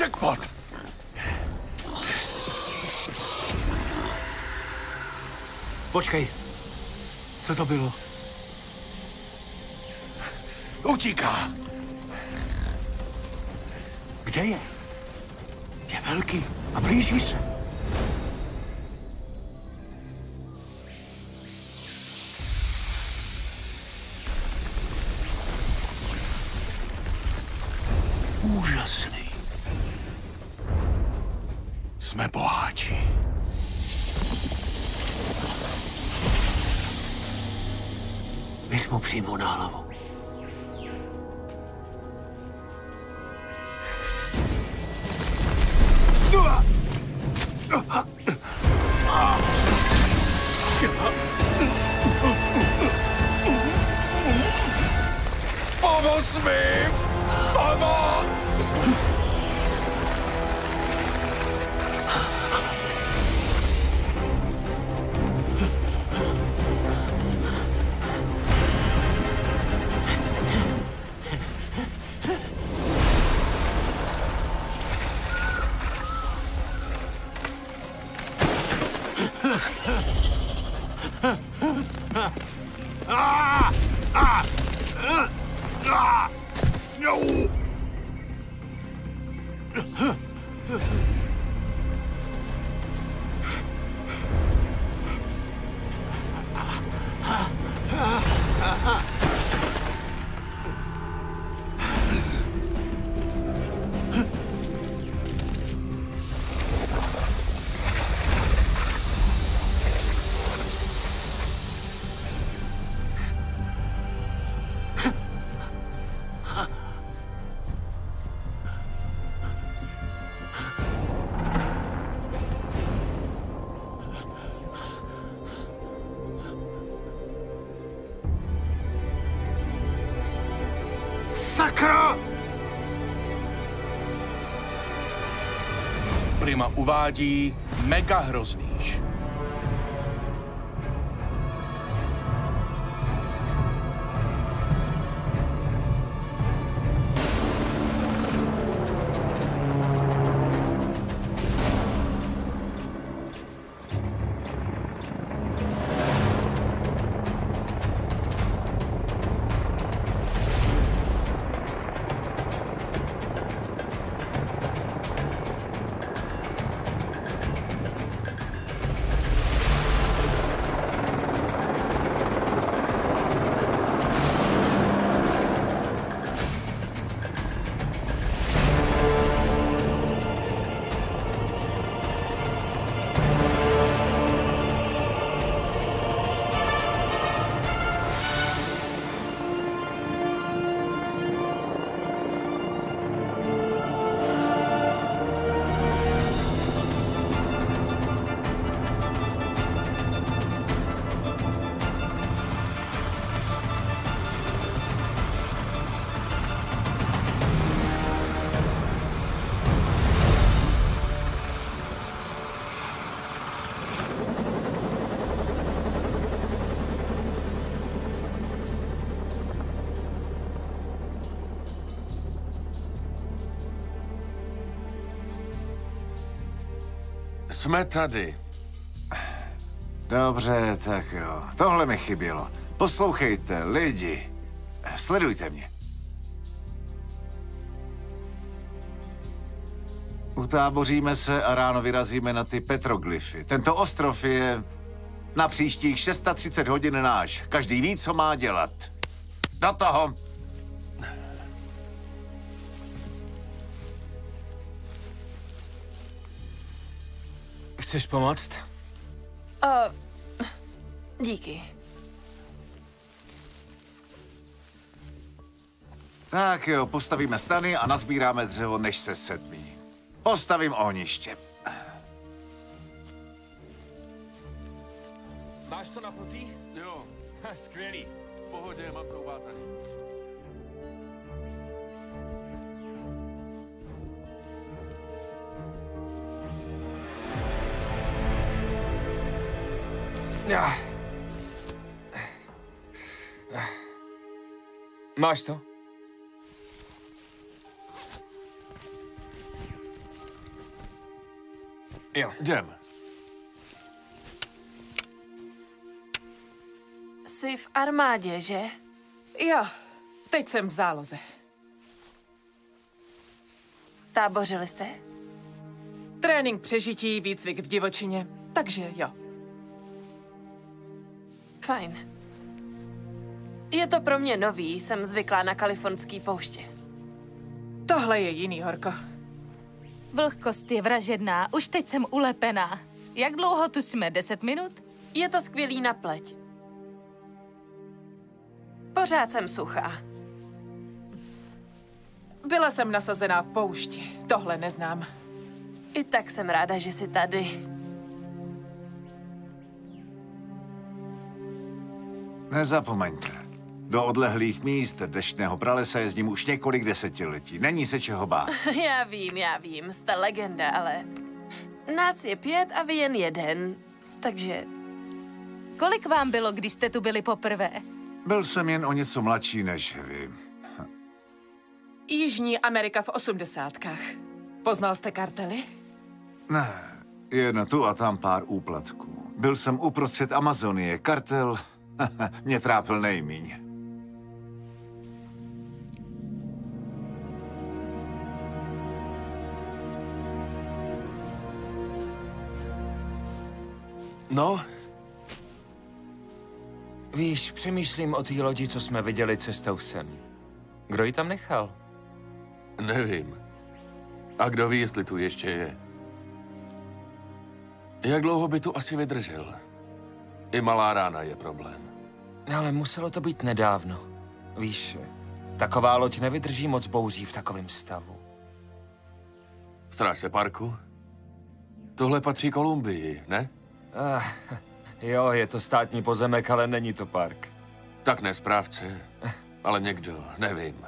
Jackpot! Počkej. Co to bylo? Utíká. Kde je? Je velký a blíží se. Úžasný. Jsme boháči. Běž mu přímo na hlavu. Pomoz mi! Pomoc! Sakra! Prima uvádí mega hroznýš. Jsme tady. Dobře, tak jo. Tohle mi chybělo. Poslouchejte, lidi. Sledujte mě. Utáboříme se a ráno vyrazíme na ty petroglyfy. Tento ostrov je na příštích 630 hodin náš. Každý ví, co má dělat. Do toho! Chceš pomoct? Díky. Tak jo, postavíme stany a nazbíráme dřevo, než se setmí. Postavím ohniště. Máš to napnutý? Jo. Skvělý. V pohodě, mám to uvázaný. Máš to? Jo. Jdem. Jsi v armádě, že? Jo, teď jsem v záloze. Tábořili jste? Trénink přežití, výcvik v divočině, takže jo. Fajn. Je to pro mě nový, jsem zvyklá na kalifornský pouště. Tohle je jiný, Horko. Vlhkost je vražedná, už teď jsem ulepená. Jak dlouho tu jsme? 10 minut? Je to skvělý na pleť. Pořád jsem suchá. Byla jsem nasazená v poušti, tohle neznám. I tak jsem ráda, že jsi tady. Nezapomeňte. Do odlehlých míst deštného pralesa jezdím už několik desetiletí. Není se čeho bát. Já vím, jste legenda, ale... Nás je 5 a vy jen 1, takže... Kolik vám bylo, když jste tu byli poprvé? Byl jsem jen o něco mladší než vy. Jižní Amerika v 80kách. Poznal jste kartely? Ne, jen tu a tam pár úplatků. Byl jsem uprostřed Amazonie. Kartel mě trápil nejmíň. No? Víš, přemýšlím o té lodi, co jsme viděli cestou sem. Kdo ji tam nechal? Nevím. A kdo ví, jestli tu ještě je. Jak dlouho by tu asi vydržel? I malá rána je problém. Ale muselo to být nedávno. Víš, taková loď nevydrží moc bouří v takovém stavu. Strážce parku? Tohle patří Kolumbii, ne? Jo, je to státní pozemek, ale není to park. Tak ne správce, ale někdo, nevím.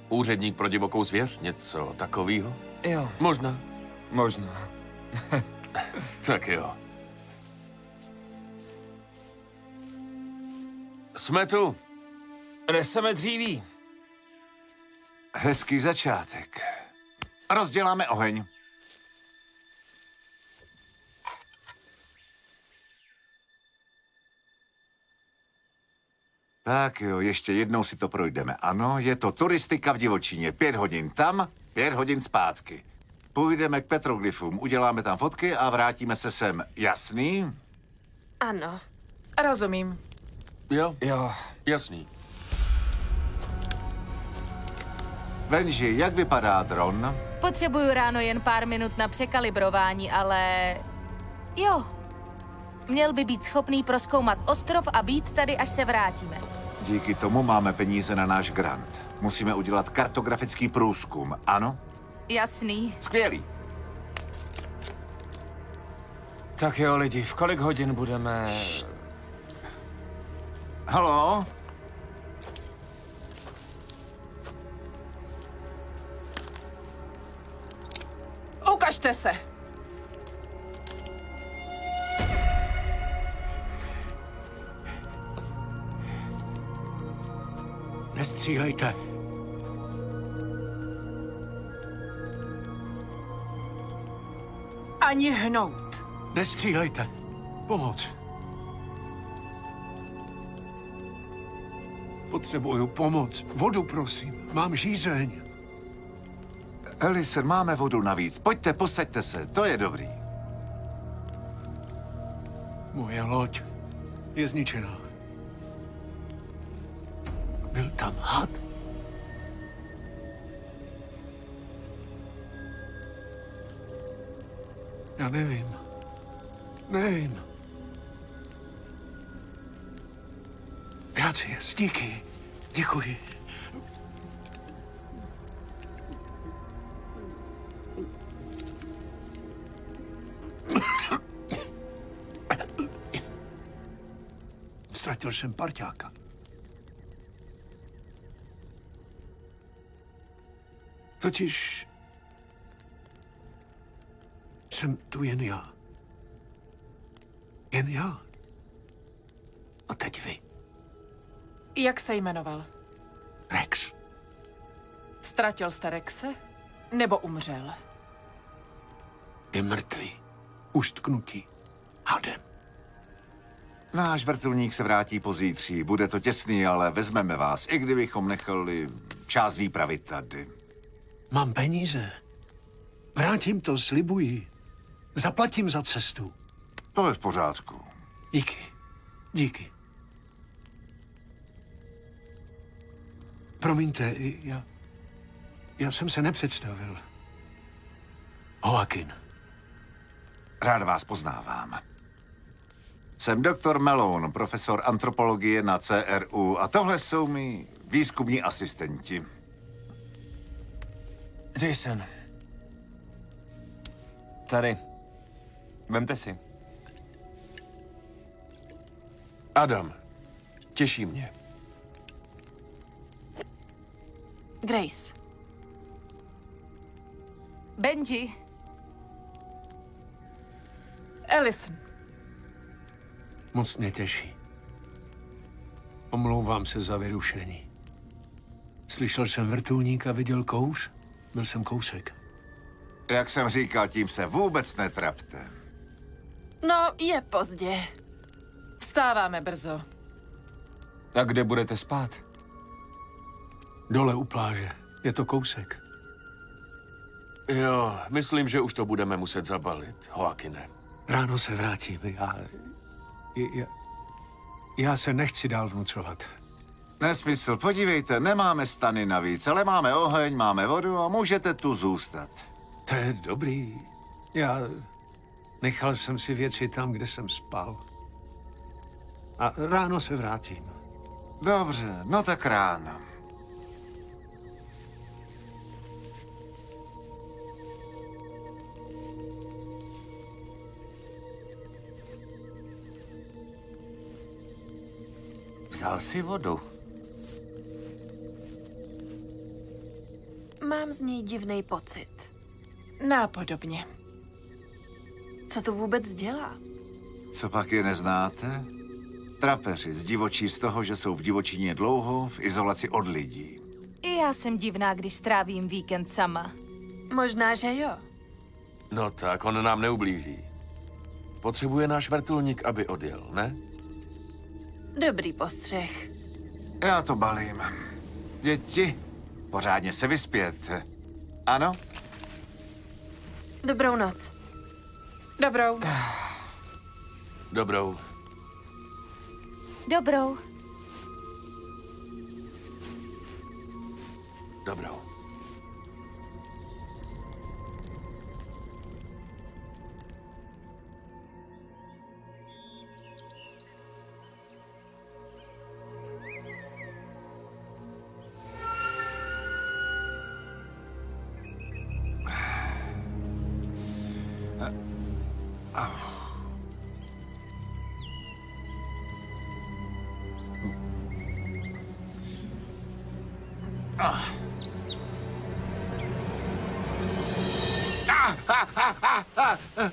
Úředník pro divokou zvěř, něco takového? Jo, Možná. možná. Tak jo. Jsme tu. Neseme dříví. Hezký začátek. Rozděláme oheň. Tak jo, ještě jednou si to projdeme. Ano, je to turistika v divočině. 5 hodin tam, 5 hodin zpátky. Půjdeme k petroglyfům, uděláme tam fotky a vrátíme se sem. Jasný? Ano. Rozumím. Jo, Jo, jasný. Benji, jak vypadá dron? Potřebuju ráno jen pár minut na překalibrování, ale... Jo. Měl by být schopný prozkoumat ostrov a být tady, až se vrátíme. Díky tomu máme peníze na náš grant. Musíme udělat kartografický průzkum, ano? Jasný. Skvělý. tak jo lidi, v kolik hodin budeme... Haló? Ukažte se! Nestřílejte. Ani hnout. Nestřílejte. Pomoc. Potřebuju pomoc. Vodu, prosím. Mám žízeň. Ellison, máme vodu navíc. Pojďte, posaďte se. To je dobrý. Moje loď je zničená. Byl tam had. Já nevím. Nevím. Gracias, díky. Děkuji. Ztratil jsem parťáka. Totiž jsem tu jen já. Jen já. A teď vy. Jak se jmenoval? Rex. Ztratil jste Rexe? Nebo umřel? Je mrtvý. Uštknutí. Hadem. Náš vrtulník se vrátí pozítří. Bude to těsný, ale vezmeme vás, i kdybychom nechali část výpravy tady. Mám peníze. Vrátím to, slibuji. Zaplatím za cestu. To je v pořádku. Díky. Díky. Promiňte, já jsem se nepředstavil. Joaquin. Rád vás poznávám. Jsem doktor Malone, profesor antropologie na CRU a tohle jsou mý výzkumní asistenti. Jason. Tady. Vemte si. Adam, těší mě. Grace. Benji, Allison. Moc mě těší. Omlouvám se za vyrušení. Slyšel jsem vrtulník a viděl kouř? Byl jsem kousek. Jak jsem říkal, tím se vůbec netrapte. No, je pozdě. Vstáváme brzo. A kde budete spát? Dole u pláže. Je to kousek. Jo, myslím, že už to budeme muset zabalit, Joaquine. Ráno se vrátím. Já se nechci dál vnucovat. Nesmysl, podívejte, nemáme stany navíc, ale máme oheň, máme vodu a můžete tu zůstat. To je dobrý. Nechal jsem si věci tam, kde jsem spal. A ráno se vrátím. Dobře, no tak ráno. Vzal si vodu. Mám z něj divný pocit. Nápodobně. Co to vůbec dělá? Co pak je neznáte? Trapeři zdivočí z toho, že jsou v divočině dlouho, v izolaci od lidí. i já jsem divná, když strávím víkend sama. Možná, že jo. No tak, on nám neublíží. Potřebuje náš vrtulník, aby odjel, ne? Dobrý postřeh. Já to balím. Děti, pořádně se vyspět. Ano? Dobrou noc. Dobrou. Dobrou. Dobrou. Dobrou.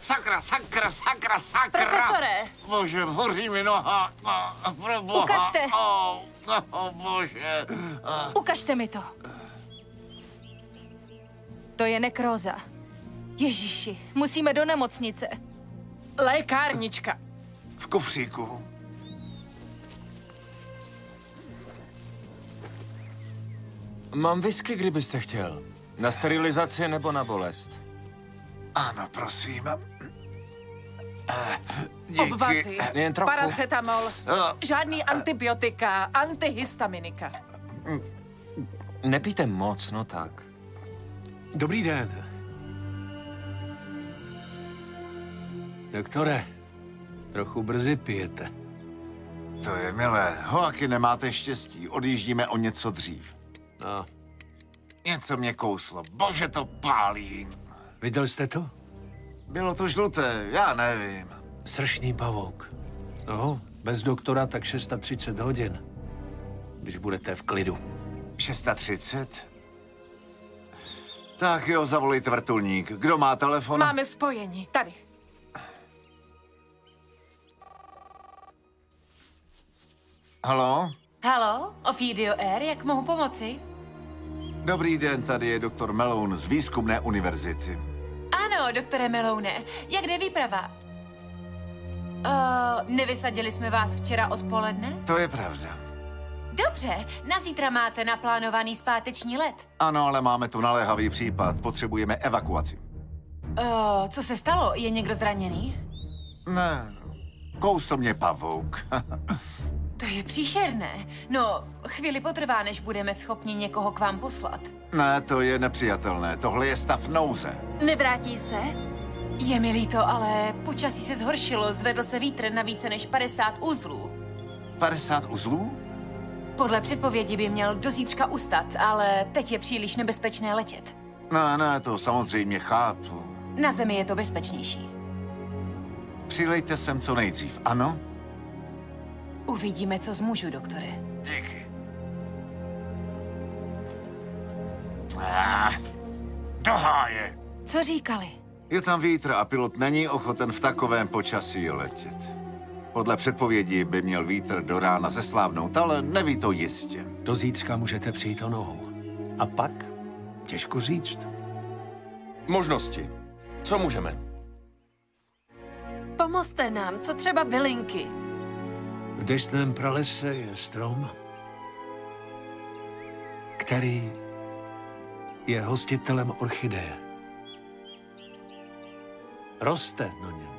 Sakra, sakra, sakra, sakra! Profesore! Bože, hoří mi noha. Proboha. Ukažte. Bože. Ukažte mi to. To je nekróza. Ježiši, musíme do nemocnice. Lékárnička. V kufříku. Mám whisky, kdybyste chtěl. Na sterilizaci nebo na bolest. Ano, prosím. Díky. Obvazy. Jen trochu. Paracetamol. Žádný antibiotika, antihistaminika. Nepijte moc, no tak. Dobrý den. Doktore, trochu brzy pijete. To je milé. Joaquine, nemáte štěstí. Odjíždíme o něco dřív. No, Něco mě kouslo. Bože, to pálí. viděl jste to? Bylo to žluté, já nevím. Sršní pavouk. No, bez doktora tak 630 hodin. Když budete v klidu. 630? Tak jo, zavolejte vrtulník. Kdo má telefon? Máme spojení. Tady. Haló? Halo, Ophidio Air, jak mohu pomoci? Dobrý den, tady je doktor Malone z Výzkumné univerzity. Ano, No, doktore Meloune, jak jde výprava? Nevysadili jsme vás včera odpoledne? To je pravda. Dobře, na zítra máte naplánovaný zpáteční let. Ano, ale máme tu naléhavý případ. Potřebujeme evakuaci. Co se stalo? Je někdo zraněný? Ne, kousl mě pavouk. To je příšerné. No, chvíli potrvá, než budeme schopni někoho k vám poslat. Ne, to je nepřijatelné. Tohle je stav nouze. Nevrátí se? Je mi líto, ale počasí se zhoršilo, zvedl se vítr na více než 50 uzlů. 50 uzlů? Podle předpovědi by měl do zítřka ustat, ale teď je příliš nebezpečné letět. Ne, to samozřejmě chápu. Na zemi je to bezpečnější. Přilejte sem co nejdřív, ano? Uvidíme, co zmůžu, doktore. Díky. Do háje. Co říkali? Je tam vítr a pilot není ochoten v takovém počasí letět. Podle předpovědi by měl vítr do rána zeslábnout, ale neví to jistě. Do zítřka můžete přijít o nohou. A pak? Těžko říct. Možnosti. Co můžeme? Pomozte nám, co třeba bylinky. V deštném pralese je strom, který je hostitelem orchideje. Roste na něm.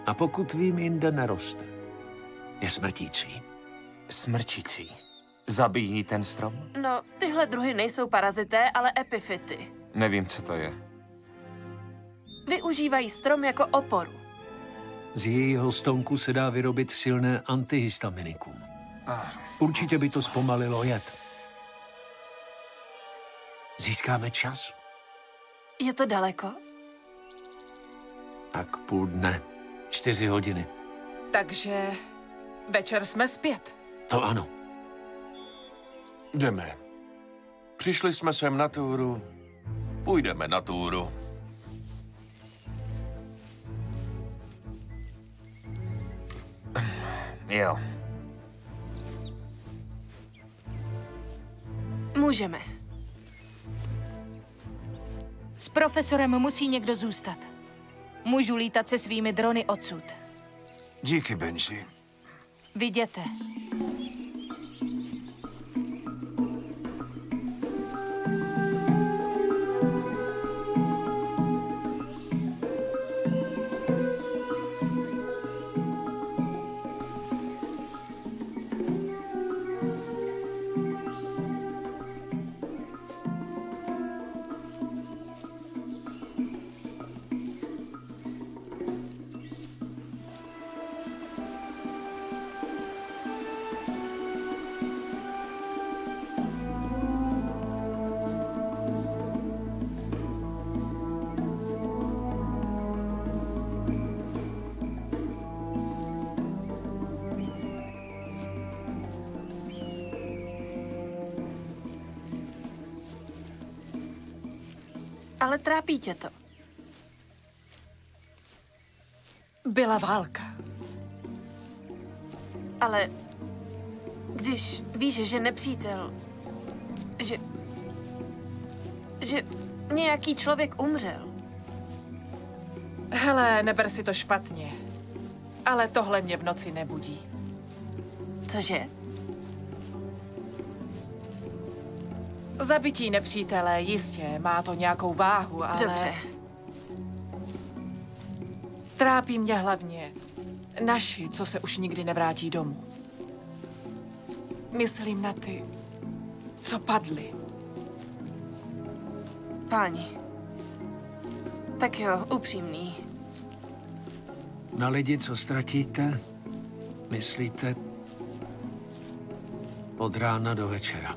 A pokud vím, jinde neroste. Je smrtící. Smrčící. Zabijí ten strom? No, tyhle druhy nejsou parazité, ale epifyty. Nevím, co to je. Využívají strom jako oporu. Z jejího stonku se dá vyrobit silné antihistaminikum. Určitě by to zpomalilo jed. Získáme čas. Je to daleko? Tak půl dne. 4 hodiny. Takže večer jsme zpět. To ano. Jdeme. Přišli jsme sem na túru. Půjdeme na túru. Jo. Můžeme. S profesorem musí někdo zůstat. Můžu lítat se svými drony odsud. Díky, Benji. Viděte. Ale trápí tě to. Byla válka. Ale když víš, že nepřítel, že nějaký člověk umřel. Hele, neber si to špatně. Ale tohle mě v noci nebudí. Cože? Zabití nepřítele, jistě, má to nějakou váhu, ale... Dobře. Trápí mě hlavně naši, co se už nikdy nevrátí domů. Myslím na ty, co padli. Páni. Tak jo, upřímný. Na lidi, co ztratíte, myslíte od rána do večera.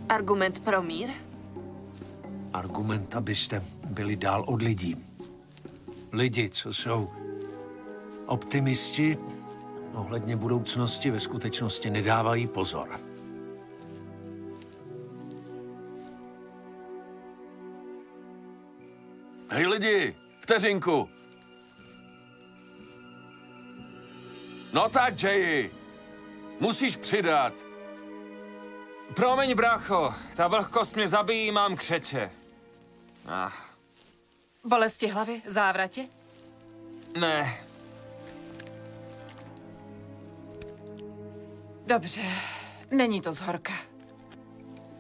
Argument pro mír? Argument, abyste byli dál od lidí. Lidi, co jsou optimisti, ohledně budoucnosti ve skutečnosti nedávají pozor. Hej lidi, vteřinku. No tak, Jayi, musíš přidat. Promiň, brácho, ta vlhkost mě zabíjí, mám křeče. Bolesti hlavy? Závratě? Ne, Dobře, není to zhorka.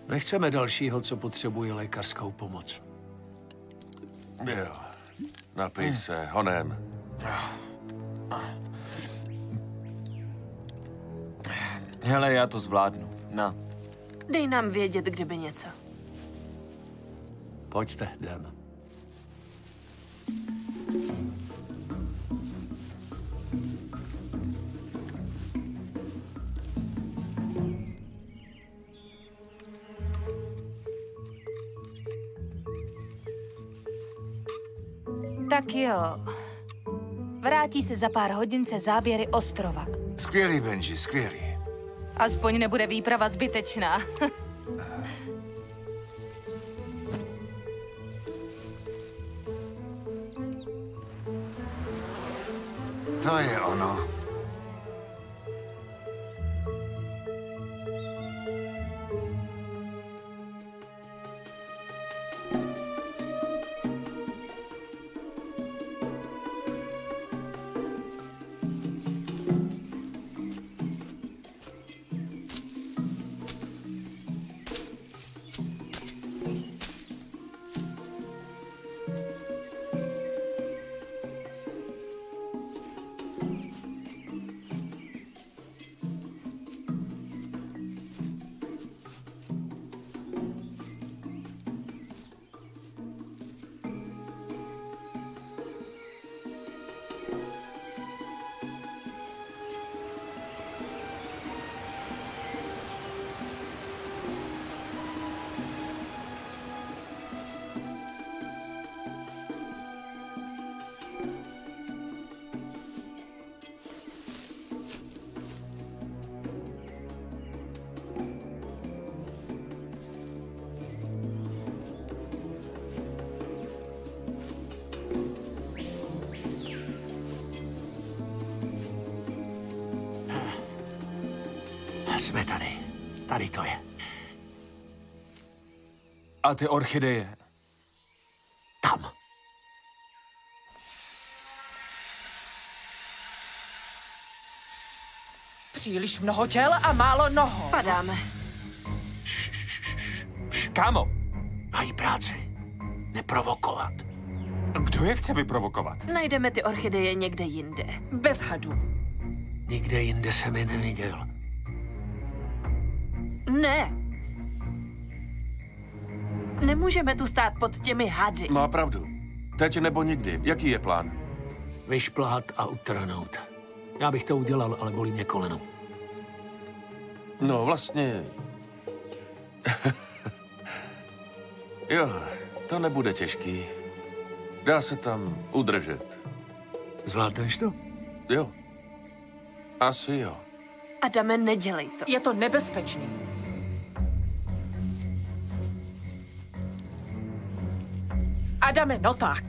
Nechceme dalšího, co potřebuje lékařskou pomoc. Jo. Napij se, honem. hele, já to zvládnu. No. Dej nám vědět, kdyby něco. Pojďte, jdem. Tak jo. Vrátí se za pár hodin se záběry ostrova. Skvělý, Benji, skvělý. Aspoň nebude výprava zbytečná. To je ono. Jsme tady. Tady to je. A ty orchideje? Tam. Příliš mnoho těl a málo nohou. Padáme. Kámo, Mají práci. Neprovokovat. kdo je chce vyprovokovat? Najdeme ty orchideje někde jinde. Bez hadů. Nikde jinde jsem je neviděl. Ne. Nemůžeme tu stát pod těmi hady. Má pravdu. Teď nebo nikdy. Jaký je plán? Vyšplhat a utrhnout. Já bych to udělal, ale bolí mě koleno. No, vlastně... jo, to nebude těžký. Dá se tam udržet. Zvládneš to? Jo. Asi jo. Adame, nedělej to. Je to nebezpečný. Adame, no tak.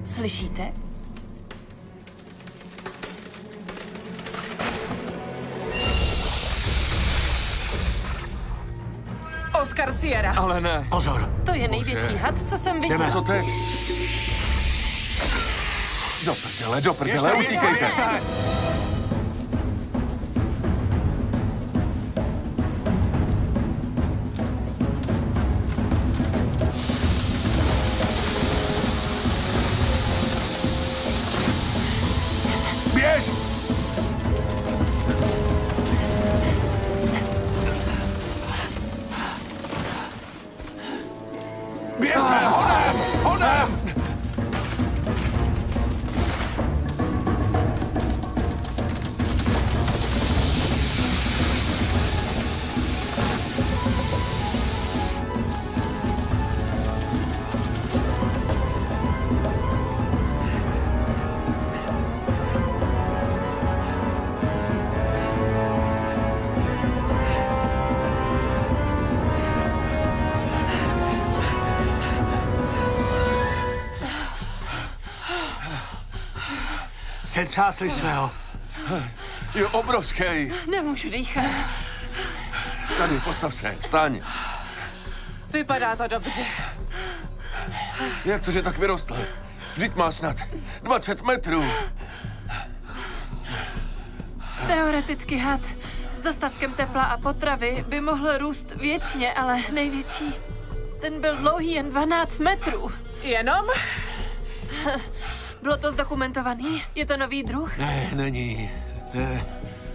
Slyšíte? Oscar Sierra. Ale ne. Pozor. To je největší had, co jsem viděl. Jdeme. Co teď? Do prdele, utíkejte! Běž! Běžte, honem! Honem! Setřásli jsme ho. Je obrovský. Nemůžu dýchat. Tady, postav se, vstaň. Vypadá to dobře. Jak to, že tak vyrostl? Vždyť má snad 20 metrů. Teoreticky had s dostatkem tepla a potravy by mohl růst věčně, ale největší, ten byl dlouhý jen 12 metrů. Jenom? Bylo to zdokumentovaný? Je to nový druh? Ne, není. Ne,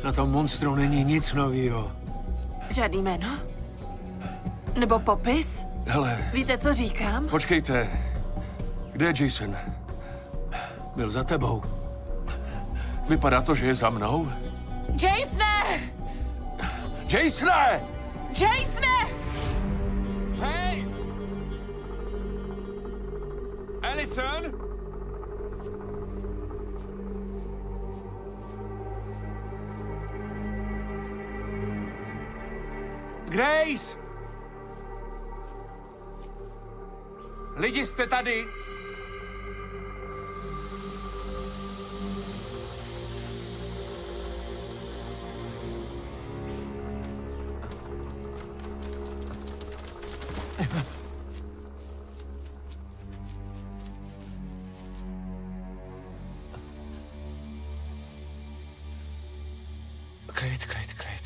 na tom monstru není nic novýho. Žádný jméno? Nebo popis? Hele, Víte, co říkám? počkejte. Kde je Jason? Byl za tebou. Vypadá to, že je za mnou. Jasone! Jasone! Jasone! Hej! Allison? Grace! Lidi, jste tady?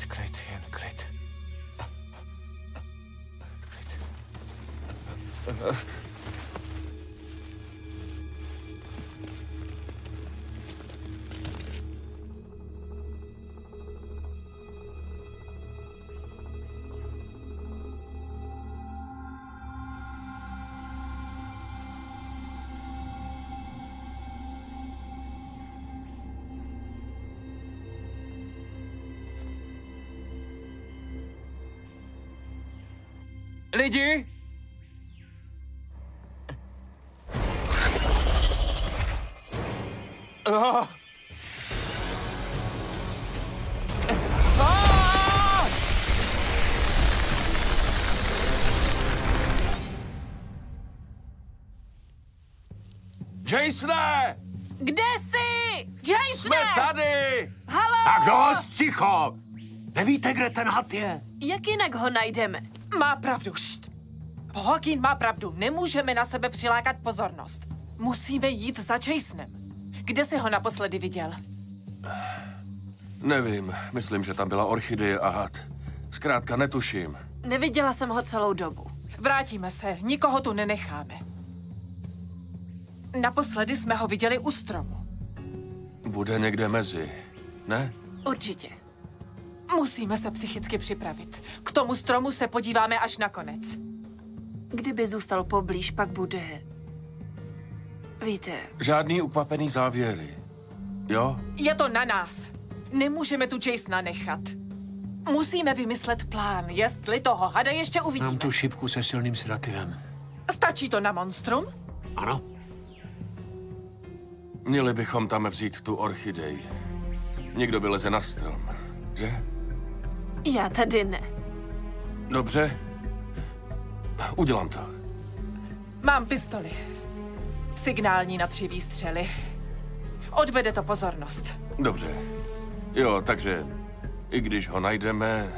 Klid, jen klid. Klid. Lidi? Oh. Ah! Jasone! Kde jsi? Jasone! Jsme tady! Halo! Tak dost, ticho! Nevíte, kde ten had je? Jak jinak ho najdeme? Má pravdu, št. Joaquin má pravdu, nemůžeme na sebe přilákat pozornost. Musíme jít za Jasonem. Kde jsi ho naposledy viděl? Nevím, myslím, že tam byla orchidie a had. Zkrátka netuším. Neviděla jsem ho celou dobu. Vrátíme se, nikoho tu nenecháme. Naposledy jsme ho viděli u stromu. Bude někde mezi, ne? Určitě. Musíme se psychicky připravit. K tomu stromu se podíváme až nakonec. Kdyby zůstal poblíž, pak bude... Víte, Žádný ukvapený závěry. Jo? Je to na nás. Nemůžeme tu Jasona nechat. Musíme vymyslet plán, jestli toho hada ještě uvidíme. Mám tu šipku se silným sedativem. Stačí to na monstrum? Ano? Měli bychom tam vzít tu orchidej. Někdo vyleze na strom, že? já tady ne. Dobře. Udělám to. Mám pistoli. Signální na 3 výstřely. Odvede to pozornost. Dobře. Jo, takže i když ho najdeme,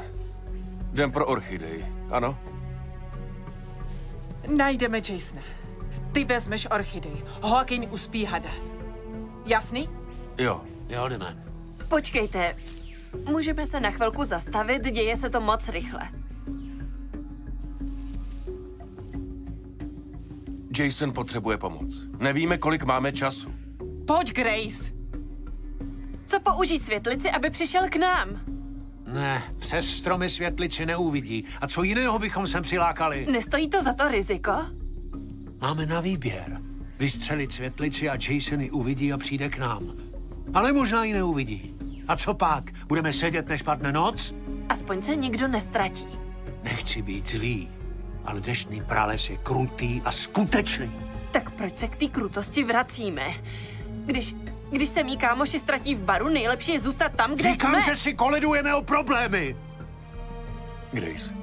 jdem pro orchidej, ano? Najdeme Jasona. Ty vezmeš orchidej. Joaquin uspí hada. Jasný? Jo. Jo, jdeme. Počkejte, můžeme se na chvilku zastavit, děje se to moc rychle. Jason potřebuje pomoc. Nevíme, kolik máme času. Pojď, Grace. Co použít světlici, aby přišel k nám? Ne, přes stromy světlici neuvidí. A co jiného bychom sem přilákali? Nestojí to za to riziko? Máme na výběr. Vystřelit světlici a Jason ji uvidí a přijde k nám. Ale možná ji neuvidí. A co pak? Budeme sedět, než padne noc? Aspoň se nikdo nestratí. Nechci být zlý, ale deštný prales je krutý a skutečný. Tak proč se k té krutosti vracíme? Když se mý kámoši ztratí v baru, nejlepší je zůstat tam, kde Říkám, jsme. že si koledujeme o problémy. Grace.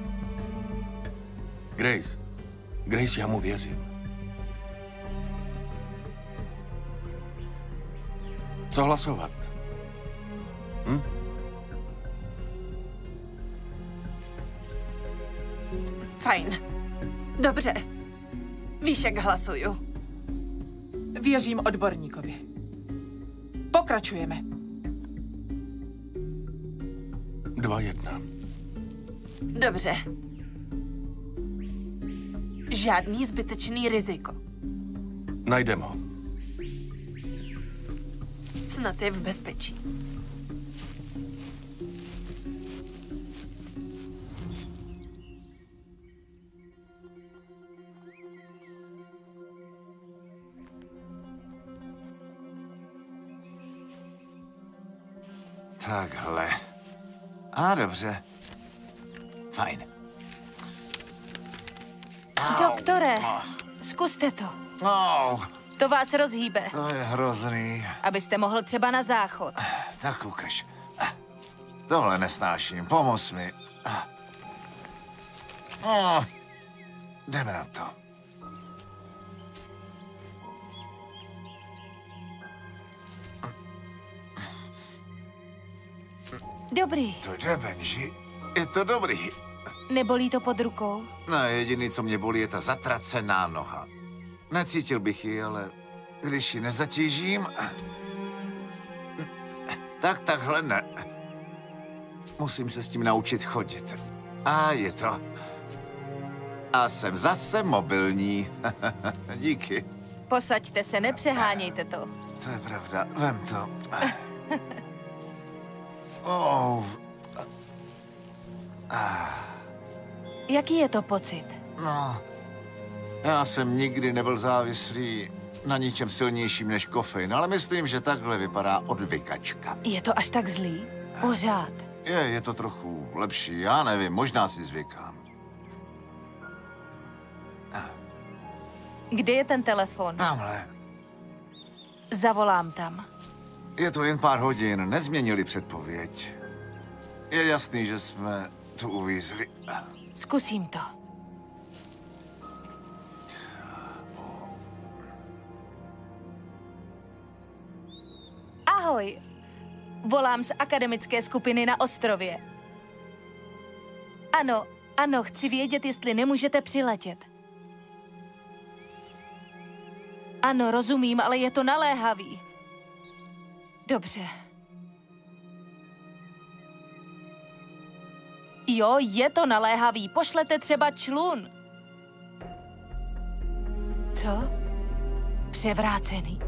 Grace. Grace, já mu věřím. Co hlasovat? Fajn. Dobře. Víš, jak hlasuju. Věřím odborníkovi. Pokračujeme. 2-1. Dobře. Žádný zbytečný riziko. Najdeme ho. Snad je v bezpečí. Takhle. A dobře. Fajn. Doktore, zkuste to. Oh, To vás rozhýbe, to je hrozný. abyste mohl třeba na záchod. Tak ukaž. Tohle nesnáším. Pomoz mi. Jdeme na to. Dobrý. To jde, Benji. Je to dobrý. Nebolí to pod rukou? No, jediný, co mě bolí, je ta zatracená noha. Necítil bych ji, ale když ji nezatížím... Tak takhle ne. Musím se s tím naučit chodit. A je to. A jsem zase mobilní. Díky. Posaďte se, nepřehánějte to. To je pravda. Vem to. Oh. Jaký je to pocit? No, já jsem nikdy nebyl závislý na ničem silnějším než kofein, ale myslím, že takhle vypadá odvykačka. Je to až tak zlý? Pořád. Je to trochu lepší, já nevím, možná si zvykám. Kde je ten telefon? Tamhle. Zavolám tam. Je to jen pár hodin, nezměnili předpověď. Je jasný, že jsme tu uvízli. Zkusím to. Ahoj. Volám z akademické skupiny na ostrově. Ano, chci vědět, jestli nemůžete přiletět. Ano, rozumím, ale je to naléhavý. Dobře. Jo, je to naléhavý. Pošlete třeba člun. Co? Převrácený.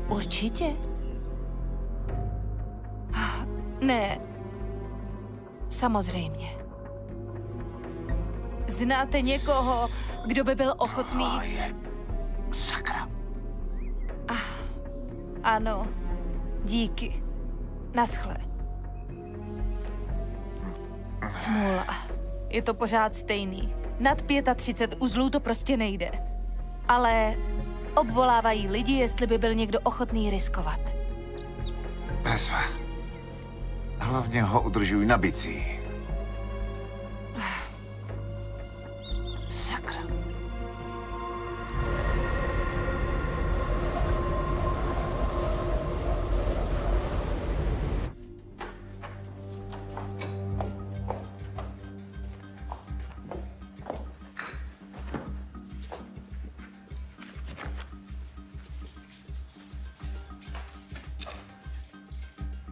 Určitě? Ne. Samozřejmě. Znáte někoho, kdo by byl ochotný? To je sakra. Ano. Díky. Naschle. Smůla. Je to pořád stejný. Nad 35 uzlů to prostě nejde. Ale obvolávají lidi, jestli by byl někdo ochotný riskovat. Bezva. Hlavně ho udržuj nabitý. Sakra.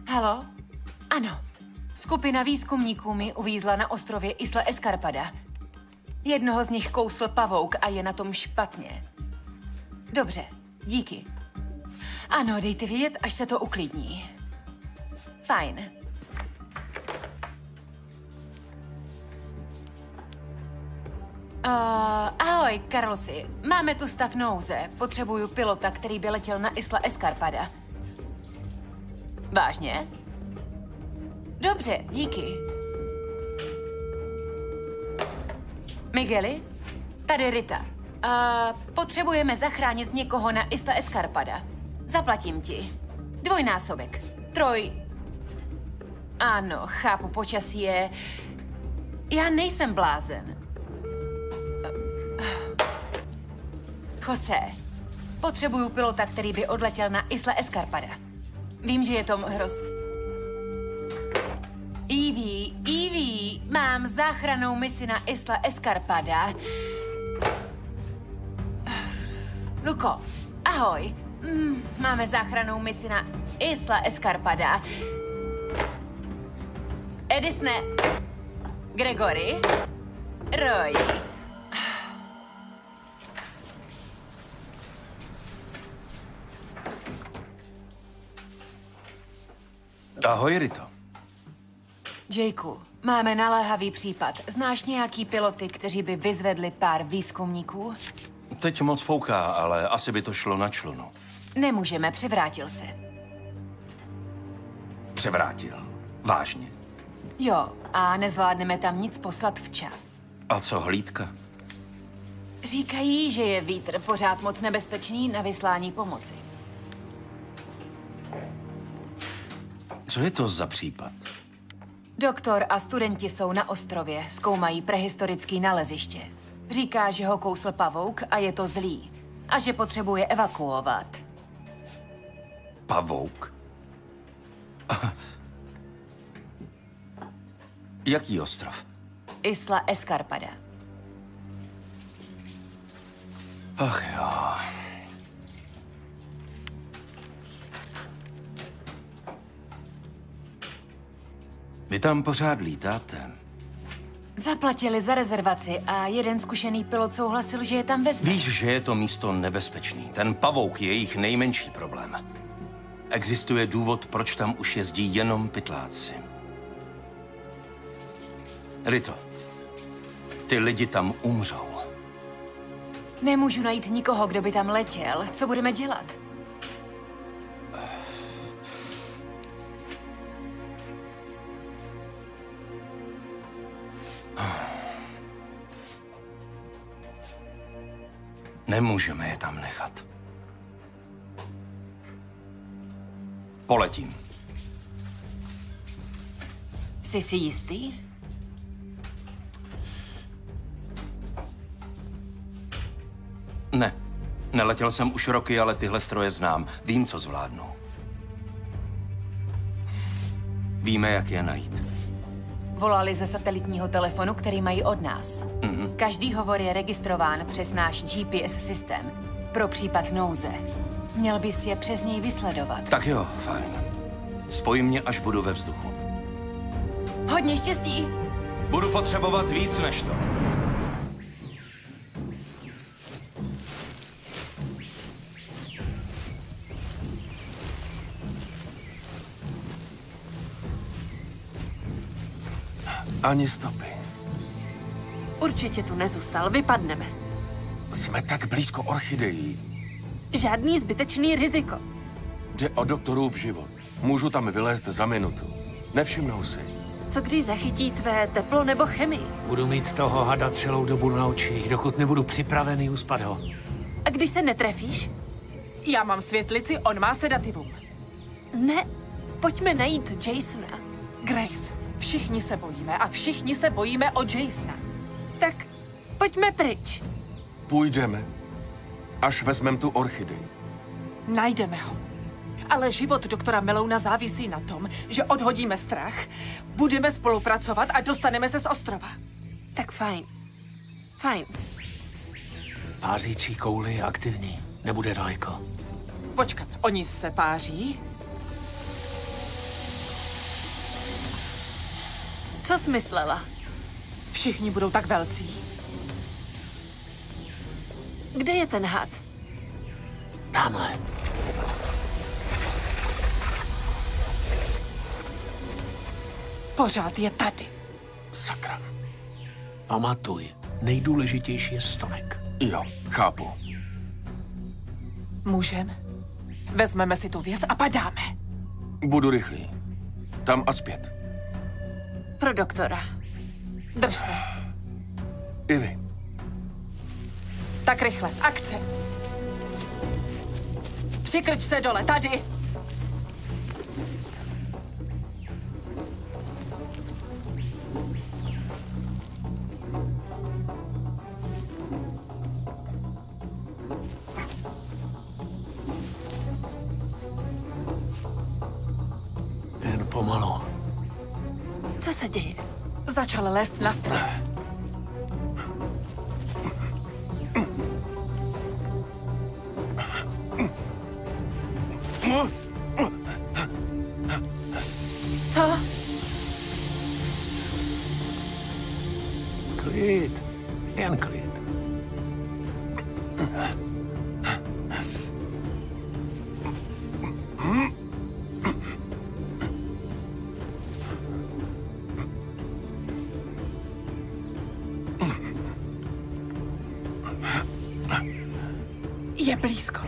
Halo? Ano. Skupina výzkumníků mi uvízla na ostrově Isla Escarpada. Jednoho z nich kousl pavouk a je na tom špatně. Dobře, díky. Ano, dejte vědět, až se to uklidní. Fajn. Ahoj, Carlsi. Máme tu stav nouze. Potřebuju pilota, který by letěl na Isla Escarpada. Vážně? Dobře, díky. Migueli? Tady Rita. Potřebujeme zachránit někoho na Isla Escarpada. Zaplatím ti. 2násobek. 3. Ano, chápu, počasí je... Já nejsem blázen. Jose, potřebuju pilota, který by odletěl na Isla Escarpada. Vím, že je to Evie, mám záchrannou misi na Isla Escarpada. Luko, ahoj. Máme záchrannou misi na Isla Escarpada. Edisne, Gregory, Roy. Ahoj, Rito. Jakeu, máme naléhavý případ. Znáš nějaký piloty, kteří by vyzvedli pár výzkumníků? Teď moc fouká, ale asi by to šlo na člunu. Nemůžeme, převrátil se. Převrátil. Vážně. Jo, a nezvládneme tam nic poslat včas. A co hlídka? Říkají, že je vítr pořád moc nebezpečný na vyslání pomoci. Co je to za případ? Doktor a studenti jsou na ostrově, zkoumají prehistorický naleziště. Říká, že ho kousl pavouk a je to zlý. A že potřebuje evakuovat. Pavouk? Jaký ostrov? Isla Escarpada. Ach jo. Vy tam pořád lítáte? Zaplatili za rezervaci a jeden zkušený pilot souhlasil, že je tam vezme. Víš, že je to místo nebezpečný. Ten pavouk je jejich nejmenší problém. Existuje důvod, proč tam už jezdí jenom pytláci. Rito, ty lidi tam umřou. Nemůžu najít nikoho, kdo by tam letěl. Co budeme dělat? Nemůžeme je tam nechat. Poletím. Jsi si jistý? Ne. Neletěl jsem už roky, ale tyhle stroje znám. Vím, co zvládnu. Víme, jak je najít. Volali ze satelitního telefonu, který mají od nás. Každý hovor je registrován přes náš GPS systém. Pro případ nouze. Měl bys je přes něj vysledovat. Tak jo, fajn. Spoj mě, až budu ve vzduchu. Hodně štěstí! Budu potřebovat víc než to. Ani stopy. Určitě tu nezůstal, vypadneme. Jsme tak blízko orchidejí. Žádný zbytečný riziko. Jde o doktorův život. Můžu tam vylézt za minutu. Nevšimnou si. Co když zachytí tvé teplo nebo chemii? Budu mít toho hada celou dobu na očích, dokud nebudu připravený uspat ho. A když se netrefíš? Já mám světlici, on má sedativum. Ne, pojďme najít Jasona. Grace, všichni se bojíme a všichni se bojíme o Jasona. Tak pojďme pryč. Půjdeme, až vezmem tu orchidej. Najdeme ho. Ale život doktora Melouna závisí na tom, že odhodíme strach, budeme spolupracovat a dostaneme se z ostrova. Tak fajn. Fajn. Pářící kouli je aktivní. Nebude daleko. Počkat, oni se páří? Co jsi myslela? Všichni budou tak velcí. Kde je ten had? Tamhle. Pořád je tady. Sakra. Pamatuj, nejdůležitější je stonek. Jo, chápu. Můžeme? Vezmeme si tu věc a padáme. Budu rychlý. Tam a zpět. Pro doktora. Drž se. I vy. Tak rychle, akce. Přikrč se dole, tady. Jen pomalu. Co se děje? Začal lézt na strom. Co? Klid. Jen klid. Je blízko.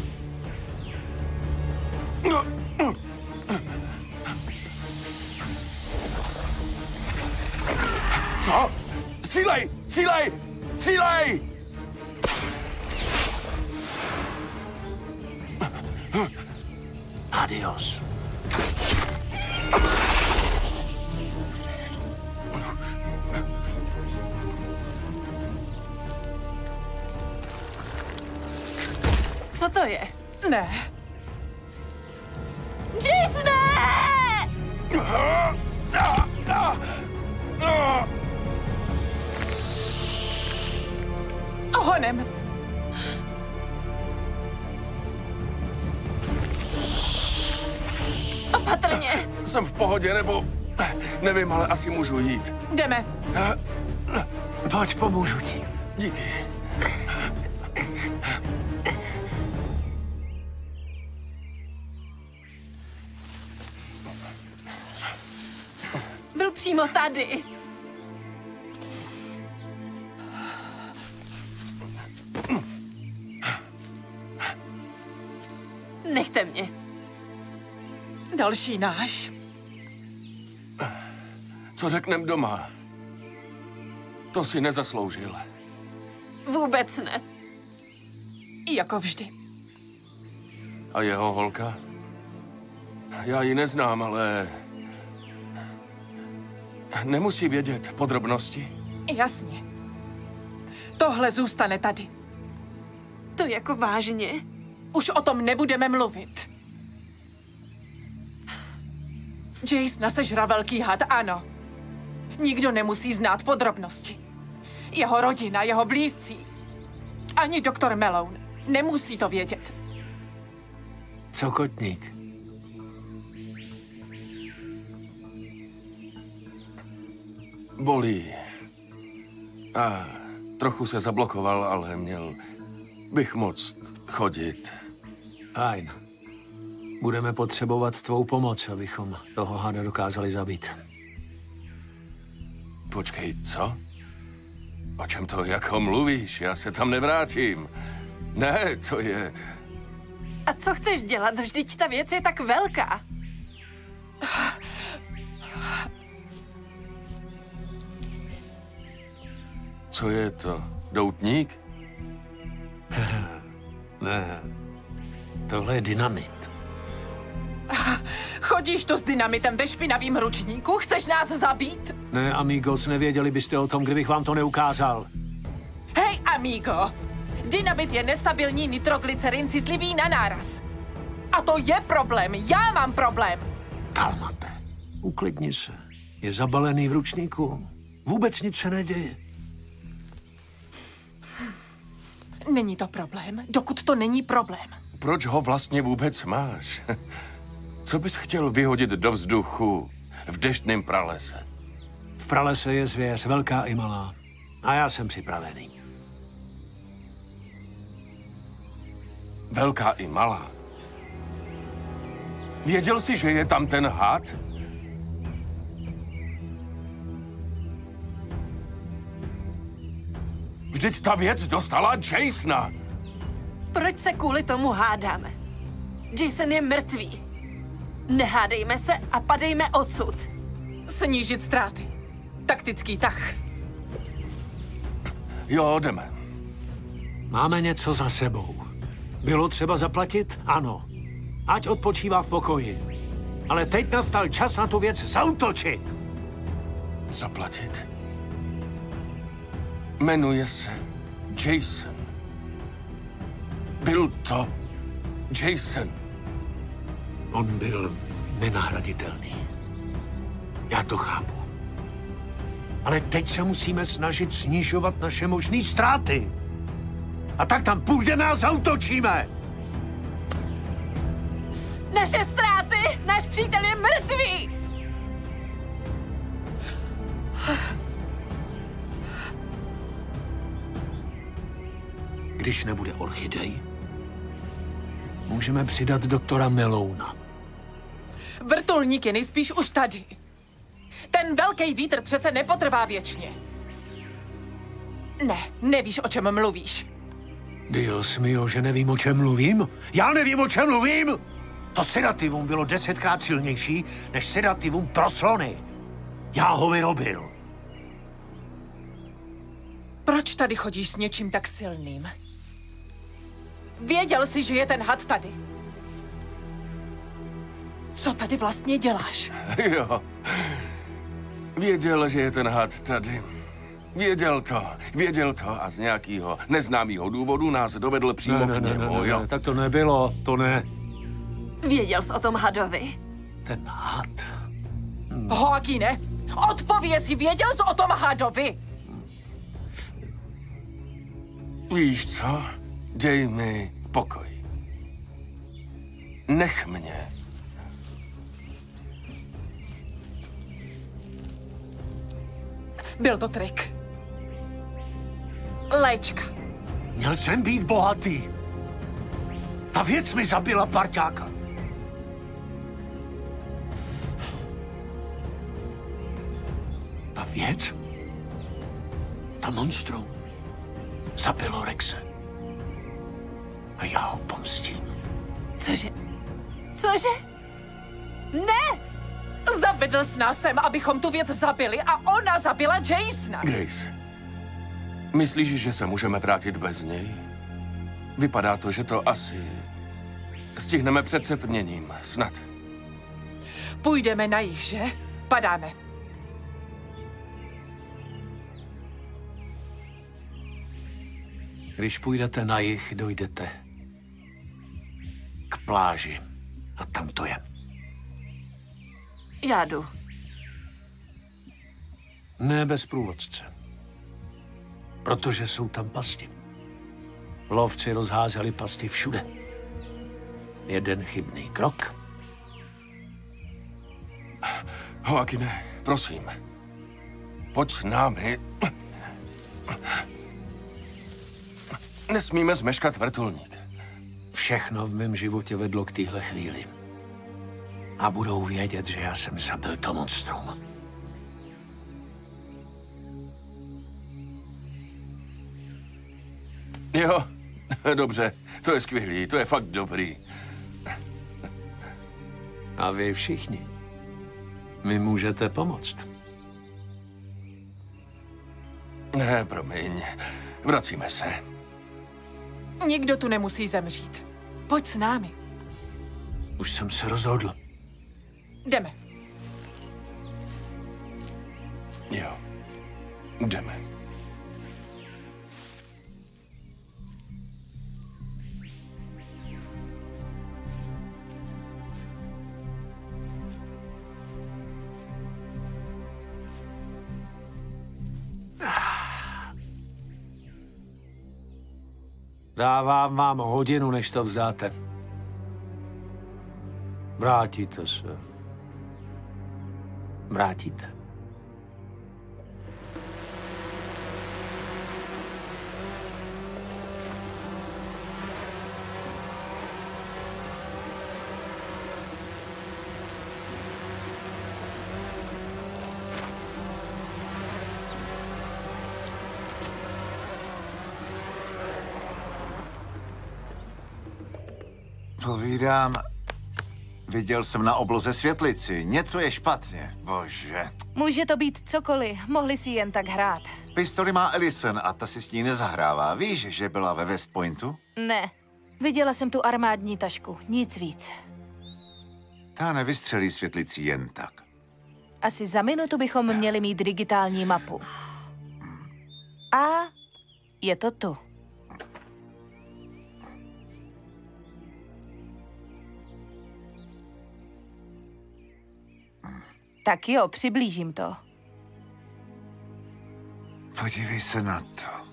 Co? Střílej! Střílej! Střílej! Adios. Co to je? Ne. Jasone! Ohonem. Opatrně. Jsem v pohodě, nebo... Nevím, ale asi můžu jít. Jdeme. Pojď, pomůžu ti. Díky. Byl přímo tady. Nechte mě. Další náš. Co řeknem doma? To si nezasloužil. Vůbec ne. Jako vždy. A jeho holka? Já ji neznám, ale... Nemusí vědět podrobnosti. Jasně. Tohle zůstane tady. To jako vážně? Už o tom nebudeme mluvit. Jasona sežral velký had, ano. Nikdo nemusí znát podrobnosti. Jeho rodina, jeho blízcí. Ani doktor Malone nemusí to vědět. Co kotník? Bolí. A trochu se zablokoval, ale měl bych moc chodit. Fajn. Budeme potřebovat tvou pomoc, abychom toho hada dokázali zabít. Počkej, co? O čem to jako mluvíš? Já se tam nevrátím. Ne, to je... A co chceš dělat? Vždyť ta věc je tak velká. Co je to? Doutník? Ne, tohle je dynamit. Chodíš tu s dynamitem ve špinavým ručníku? Chceš nás zabít? Ne, amigos, nevěděli byste o tom, kdybych vám to neukázal. Hej, amigo! Dynamit je nestabilní nitroglycerin citlivý na náraz. A to je problém. Já mám problém. Kalmate, uklidni se. Je zabalený v ručníku. Vůbec nic se neděje. Není to problém, dokud to není problém. Proč ho vlastně vůbec máš? Co bys chtěl vyhodit do vzduchu v deštném pralese? V pralese je zvěř, velká i malá. A já jsem připravený. Velká i malá. Věděl jsi, že je tam ten had? Vždyť ta věc dostala Jasona. Proč se kvůli tomu hádáme? Jason je mrtvý. Nehádejme se a padejme odsud. Snížit ztráty. Taktický tah. Jo, jdeme. Máme něco za sebou. Bylo třeba zaplatit? Ano. Ať odpočívá v pokoji. Ale teď nastal čas na tu věc zaútočit. Zaplatit? Jmenuje se Jason. Byl to Jason. On byl nenahraditelný. Já to chápu. Ale teď se musíme snažit snižovat naše možné ztráty. A tak tam půjdeme a zaútočíme. Naše ztráty! Náš přítel je mrtvý! Když nebude orchidej, můžeme přidat doktora Melouna. Vrtulník je nejspíš už tady. Ten velký vítr přece nepotrvá věčně. Ne, nevíš, o čem mluvíš. Dios mio, že nevím, o čem mluvím? Já nevím, o čem mluvím? To sedativum bylo 10krát silnější než sedativum pro slony. Já ho vyrobil. Proč tady chodíš s něčím tak silným? Věděl jsi, že je ten had tady. Co tady vlastně děláš? Jo. Věděl, že je ten had tady. Věděl to a z nějakého neznámého důvodu nás dovedl přímo k němu, jo. Ne, tak to nebylo, to ne. Věděl jsi o tom hadovi? Ten had. Joaquine, odpověz si, věděl jsi o tom hadovi? Víš co? Dej mi pokoj. Nech mě. Byl to trik. Léčka. Měl jsem být bohatý. Ta věc mi zabila parťáka. Ta věc? Ta monstrum zabilo Rexe. A já ho pomstím. Cože? Cože? Ne! Zavedl s nás sem, abychom tu věc zabili a ona zabila Jasona. Grace, myslíš, že se můžeme vrátit bez něj? Vypadá to, že to asi stihneme před setměním, snad. Půjdeme na jih, že? Padáme. Když půjdete na jih, dojdete k pláži. A tam to je. Já jdu. Ne bez průvodce. Protože jsou tam pasti. Lovci rozházeli pasti všude. Jeden chybný krok. Joaquine, prosím. Pojď s námi. Nesmíme zmeškat vrtulník. Všechno v mém životě vedlo k téhle chvíli. A budou vědět, že já jsem zabil to monstrum. Jo, dobře, to je skvělý, to je fakt dobrý. A vy všichni mi můžete pomoct. Ne, promiň, vracíme se. Nikdo tu nemusí zemřít. Pojď s námi. Už jsem se rozhodl. Jdeme. Jo, jdeme. Dávám vám hodinu, než to vzdáte. Vrátíte se. Vrátíte. Povídám, viděl jsem na obloze světlici. Něco je špatně, bože. Může to být cokoliv, mohli si jen tak hrát. Pistoli má Ellison a ta si s ní nezahrává. Víš, že byla ve West Pointu? Ne, viděla jsem tu armádní tašku, nic víc. Ta nevystřelí světlici jen tak. Asi za minutu bychom měli mít digitální mapu. A je to tu. Tak jo, přiblížím to. Podívej se na to.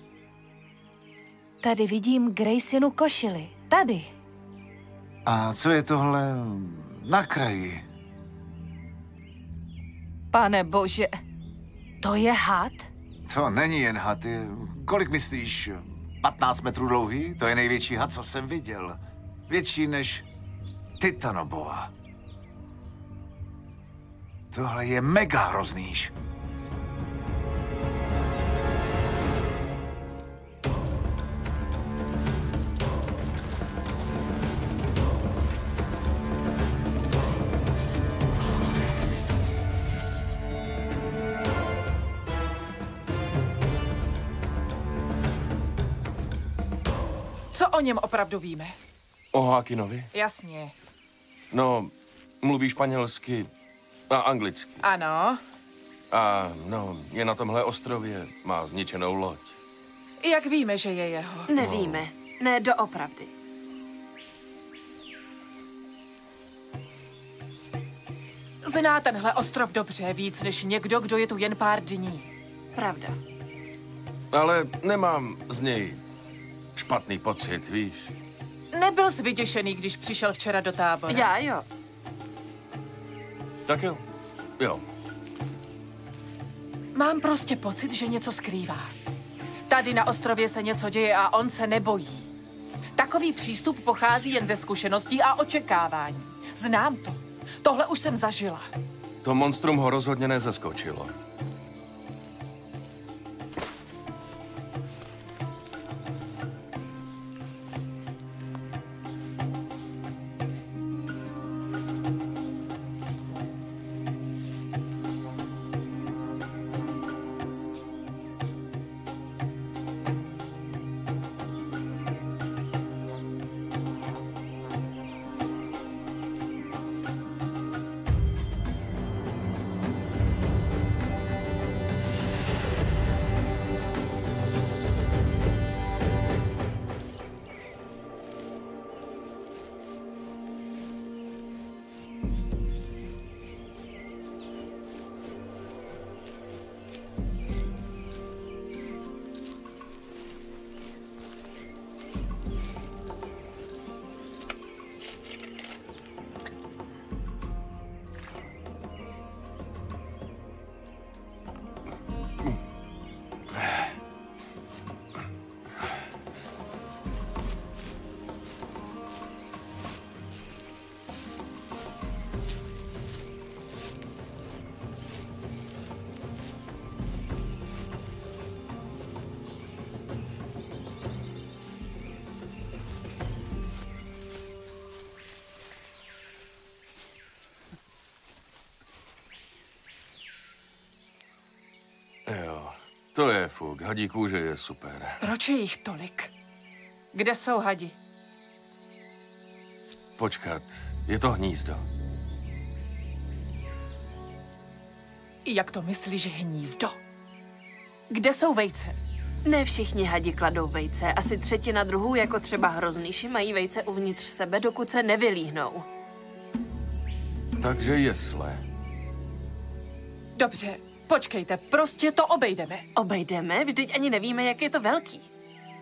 Tady vidím Gracienu košili. Tady. A co je tohle na kraji? Pane bože, to je had? To není jen had. Kolik myslíš 15 metrů dlouhý, to je největší had, co jsem viděl. Větší než Titanoboa. Tohle je mega hroznýš. Co o něm opravdu víme? O Hoakinovi? Jasně. No, mluví španělsky a anglicky. Ano. A no, je na tomhle ostrově, má zničenou loď. Jak víme, že je jeho? Nevíme. Ne, doopravdy. Zná tenhle ostrov dobře, víc než někdo, kdo je tu jen pár dní. Pravda. Ale nemám z něj špatný pocit, víš? Nebyl jsi vyděšený, když přišel včera do tábora. Já jo. Tak jo. Jo. Mám prostě pocit, že něco skrývá. Tady na ostrově se něco děje a on se nebojí. Takový přístup pochází jen ze zkušeností a očekávání. Znám to. Tohle už jsem zažila. To monstrum ho rozhodně nezaskočilo. Jo, to je fuk. Hadí kůže je super. Proč je jich tolik? Kde jsou hadi? Počkat, je to hnízdo. Jak to myslíš, hnízdo? Kde jsou vejce? Ne všichni hadi kladou vejce. Asi třetina druhů, jako třeba hroznýši, mají vejce uvnitř sebe, dokud se nevylíhnou. Takže jesle. Dobře, počkejte, prostě to obejdeme. Obejdeme? Vždyť ani nevíme, jak je to velký.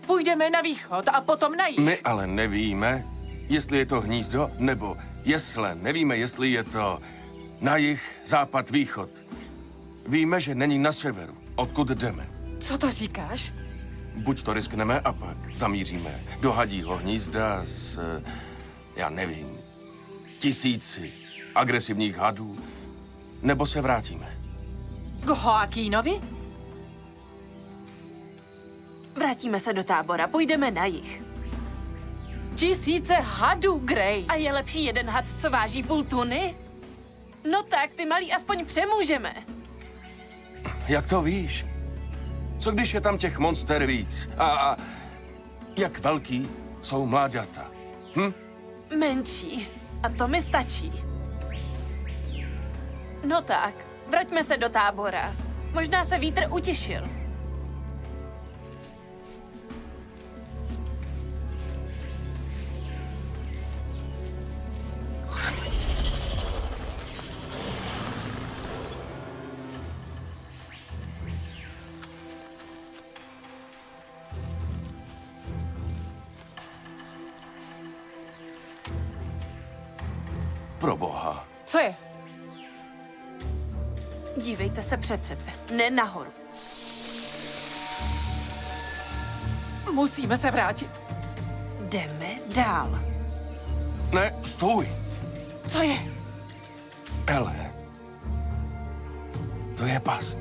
Půjdeme na východ a potom na jih. My ale nevíme, jestli je to hnízdo nebo jesle. Nevíme, jestli je to na jih, západ, východ. Víme, že není na severu, odkud jdeme. Co to říkáš? Buď to riskneme a pak zamíříme do hadího hnízda s, já nevím, 1000 agresivních hadů, nebo se vrátíme. K Hoakinovi? Vrátíme se do tábora, půjdeme na jih. 1000 hadů, Grace. A je lepší jeden had, co váží půl tuny? No tak, ty malí aspoň přemůžeme. Jak to víš? Co když je tam těch monster víc? A jak velký jsou mláďata? Menší. A to mi stačí. No tak, vraťme se do tábora. Možná se vítr utěšil. Pro boha. Co je? Dívejte se před sebe, ne nahoru. Musíme se vrátit. Jdeme dál. Ne, stůj. Co je? Hele. To je past.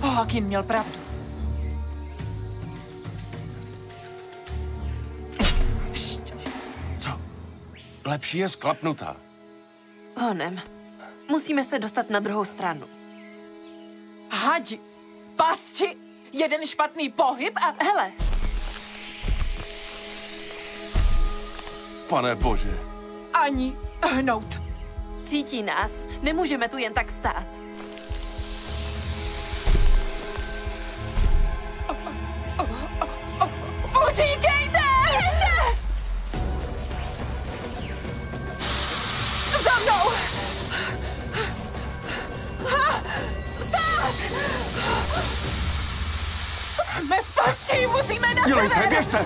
Joaquin měl pravdu. Co? Lepší je sklapnutá. Honem, musíme se dostat na druhou stranu. Hadi, pasti, jeden špatný pohyb a... Hele, Pane bože. Ani hnout. cítí nás. Nemůžeme tu jen tak stát. Utíkejte! Běžte! Za mnou! Stát! Jsme v pasti, musíme na Dělejte, sever! běžte!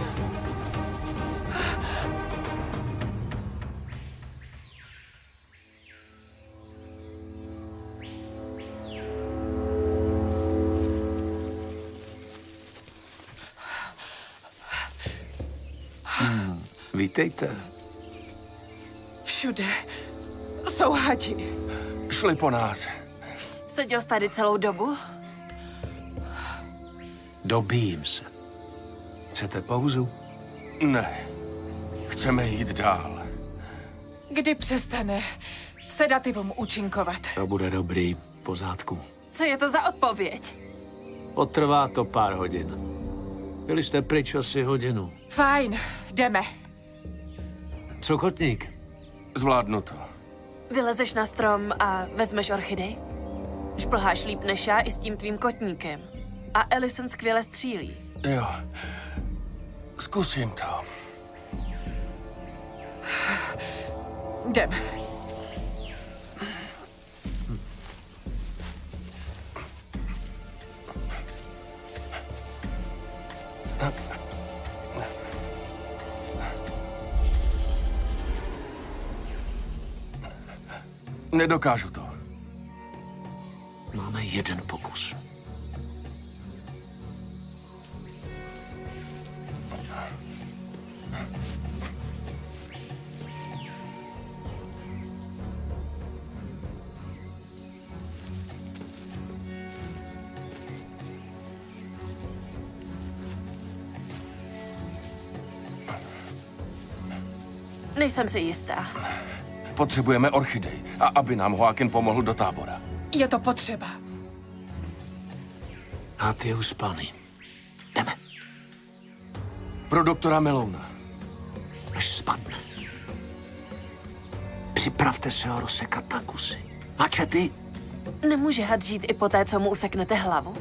Vítejte. Všude jsou hadi. Šli po nás. Seděl jsi tady celou dobu? Dobíjím se. Chcete pauzu? Ne. Chceme jít dál. Kdy přestane sedativum účinkovat? To bude dobrý. V pořádku. Co je to za odpověď? Potrvá to pár hodin. Byli jste pryč asi hodinu. Fajn, jdeme. Co kotník? Zvládnu to. Vylezeš na strom a vezmeš orchidej? Šplháš líp než já i s tím tvým kotníkem. A Ellison skvěle střílí. Jo. Zkusím to. Jdeme. Nedokážu to. Máme jeden pokus. Nejsem si jistá. Potřebujeme orchidej. A aby nám Joaquin pomohl do tábora. Je to potřeba. A ty uspaný. Jdeme. Pro doktora Melouna. Až spadne. Připravte se ho rozsekat na kusy. Mačety, Nemůže had žít i poté, co mu useknete hlavu?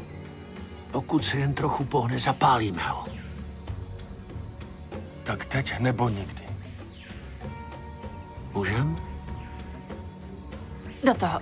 pokud se jen trochu pohne, zapálíme ho. Tak teď nebo nikdy. Můžem? Do toho.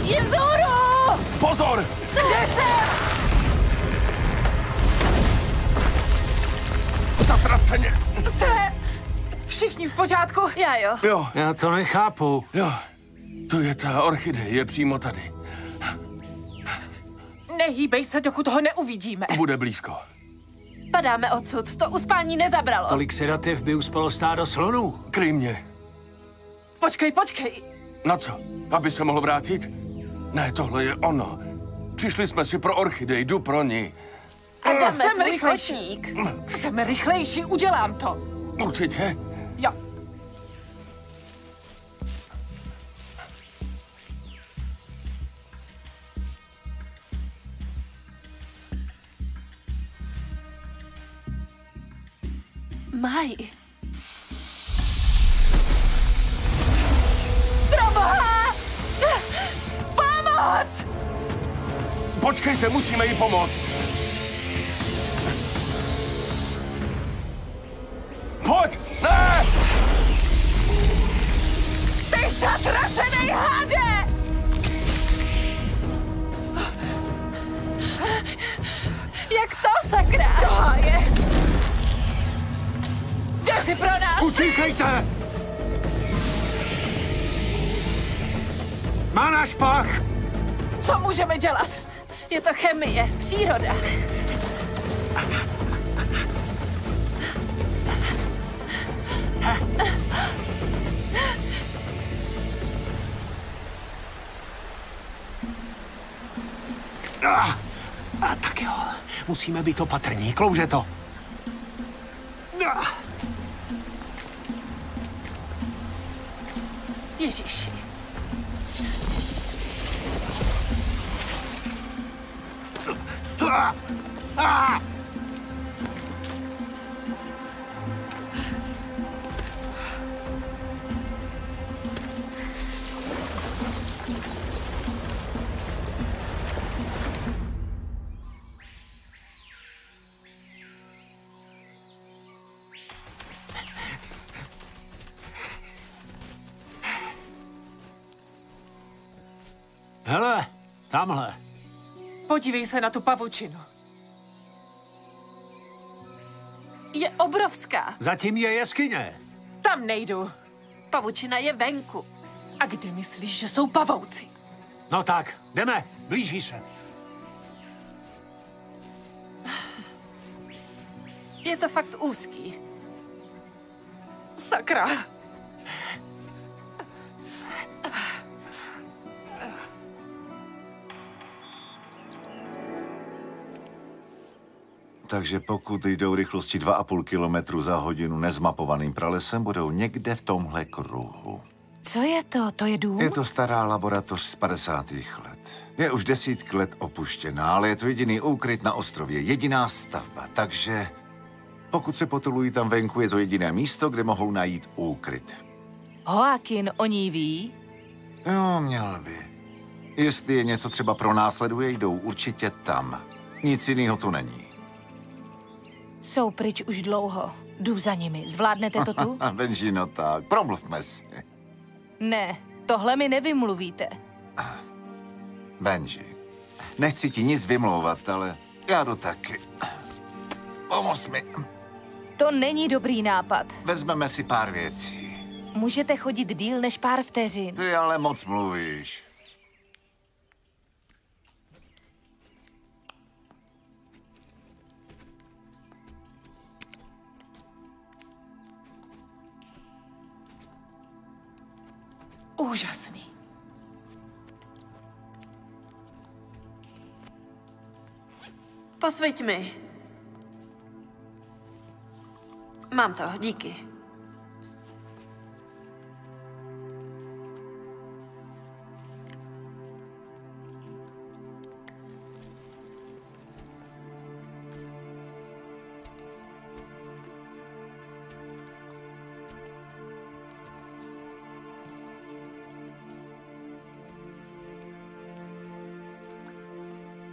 Jezoro! Pozor! Kde jsem? Zatraceně! Jste všichni v pořádku? Já jo. Jo, Já to nechápu. jo. To je ta orchidej, je přímo tady. Nehýbej se, dokud ho neuvidíme. Bude blízko. Padáme odsud. To uspání nezabralo. Tolik sedativ by uspalo stádo slonů. Kryj mě. Počkej. Na co? Aby se mohl vrátit? Ne, tohle je ono. Přišli jsme si pro orchidej, jdu pro ní. Adame, Jsem tvůj rychlejší. kotník. Jsem rychlejší, udělám to. Určitě? Jo. Maj. Proboha! Pomoc! Počkejte, musíme jí pomoct. Pojď! Ne! Ty zatracenej hade! Sakra! Do háje! Jde si pro nás! Utíkejte! Má náš pach! Co můžeme dělat? Je to chemie, příroda. Tak jo, musíme být opatrní. Klouže to. Ježiši. Hele, tamhle. Podívej se na tu pavučinu. Je obrovská. Zatím je jeskyně. Tam nejdu. Pavučina je venku. A kde myslíš, že jsou pavouci? No tak, jdeme, blíží se. Je to fakt úzký. Sakra. Takže pokud jdou rychlosti 2,5 kilometru za hodinu nezmapovaným pralesem, budou někde v tomhle kruhu. Co je to? To je dům? Je to stará laboratoř z 50. let. Je už desítky let opuštěná, ale je to jediný úkryt na ostrově, jediná stavba. Takže pokud se potulují tam venku, je to jediné místo, kde mohou najít úkryt. Joaquin o ní ví? Jo, měl by. Jestli je něco třeba pronásleduje, jdou určitě tam. Nic jiného tu není. Jsou pryč už dlouho. Jdu za nimi. Zvládnete to tu? Benji, no tak, promluvme si. Ne, tohle mi nevymluvíte. Benji, nechci ti nic vymlouvat, ale já jdu taky. Pomoz mi. To není dobrý nápad. Vezmeme si pár věcí. Můžete chodit díl než pár vteřin. Ty ale moc mluvíš. Úžasný. Posvěť mi. Mám to, díky.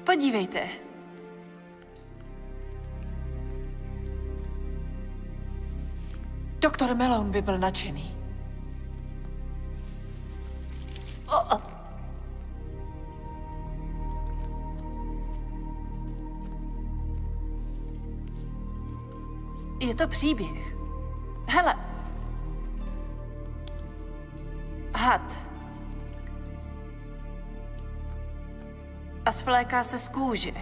Podívejte. Doktor Malone by byl nadšený. Je to příběh. Hele. Had. A svléká se z kůže.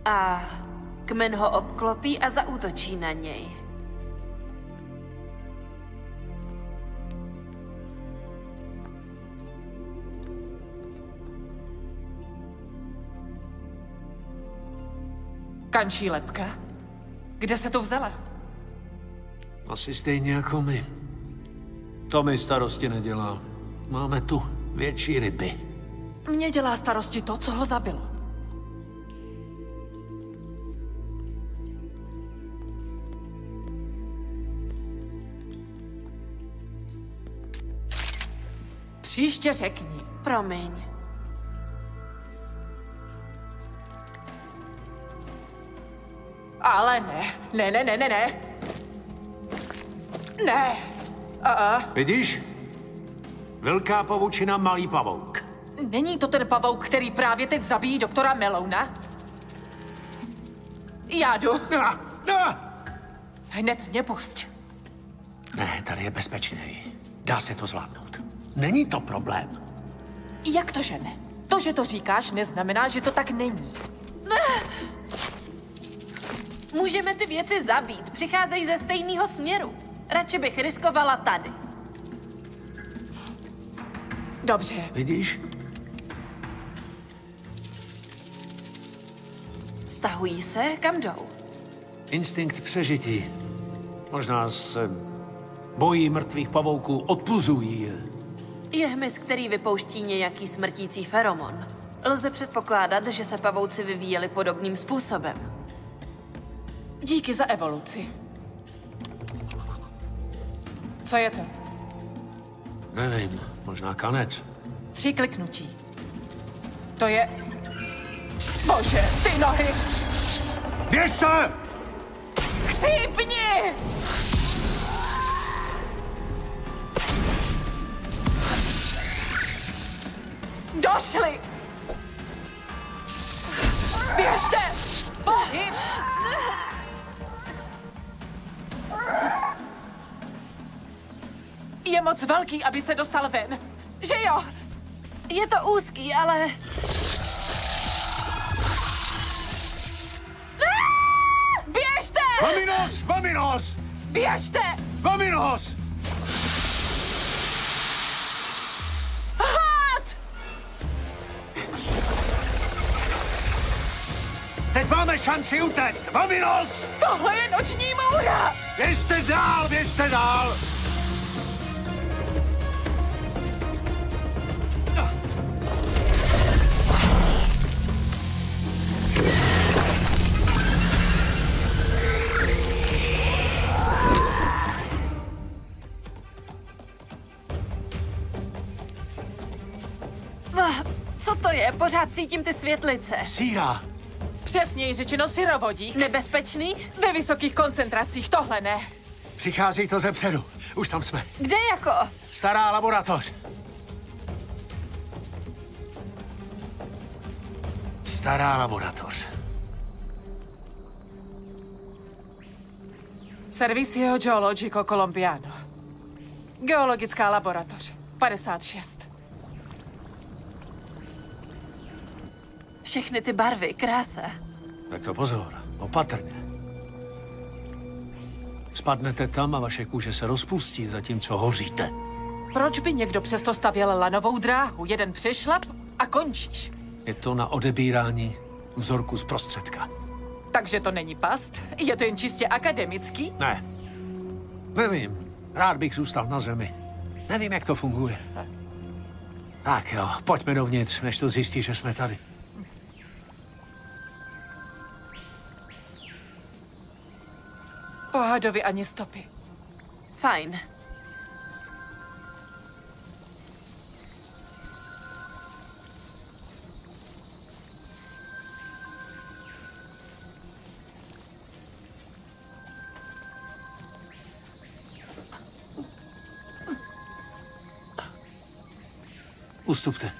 A kmen ho obklopí a zaútočí na něj. Kančí lebka? Kde se to vzala? Asi stejně jako my. To mi starosti nedělá. Máme tu větší ryby. Mně dělá starosti to, co ho zabilo. Příště řekni. Promiň. Ale ne. Ne. Ne. Vidíš? Velká pavučina, malý pavouk. Není to ten pavouk, který právě teď zabíjí doktora Melouna? Já jdu. Hned mě pusť. Ne, tady je bezpečněji. Dá se to zvládnout. Není to problém. Jak to, že ne? To, že to říkáš, neznamená, že to tak není. Můžeme ty věci zabít. Přicházejí ze stejného směru. Radši bych riskovala tady. Dobře. Vidíš? Stahují se? Kam jdou? Instinkt přežití. Možná se bojí mrtvých pavouků, odpuzují je. Je hmyz, který vypouští nějaký smrtící feromon. Lze předpokládat, že se pavouci vyvíjeli podobným způsobem. Díky za evoluci. Co je to? Nevím, možná kanec. 3 kliknutí. To je... Bože, ty nohy! Běžte! Chcípni! Došli! Běžte! Pohyb! Je moc velký, aby se dostal ven. Že jo? Je to úzký, ale... Běžte! Vaminos! Vaminos! Běžte! Vaminos! Had! Teď máme šanci utéct! Vaminos! Tohle je noční můra! Běžte dál, běžte dál! Co to je? Pořád cítím ty světlice. Síra! Přesněji řečeno syrovodík. Nebezpečný? Ve vysokých koncentracích tohle ne. Přichází to zepředu. Už tam jsme. Kde jako? Stará laboratoř. Stará laboratoř. Servicio Geologico Colombiano. Geologická laboratoř. 56. Všechny ty barvy, krása. Tak to pozor, opatrně. Spadnete tam a vaše kůže se rozpustí, zatímco hoříte. Proč by někdo přesto stavěl lanovou dráhu? Jeden přešlap a končíš. Je to na odebírání vzorku z prostředka. Takže to není past? Je to jen čistě akademický? Ne. Nevím. Rád bych zůstal na zemi. Nevím, jak to funguje. Tak jo, pojďme dovnitř, než to zjistí, že jsme tady. Po hadovi ani stopy. Fajn. Ustupte.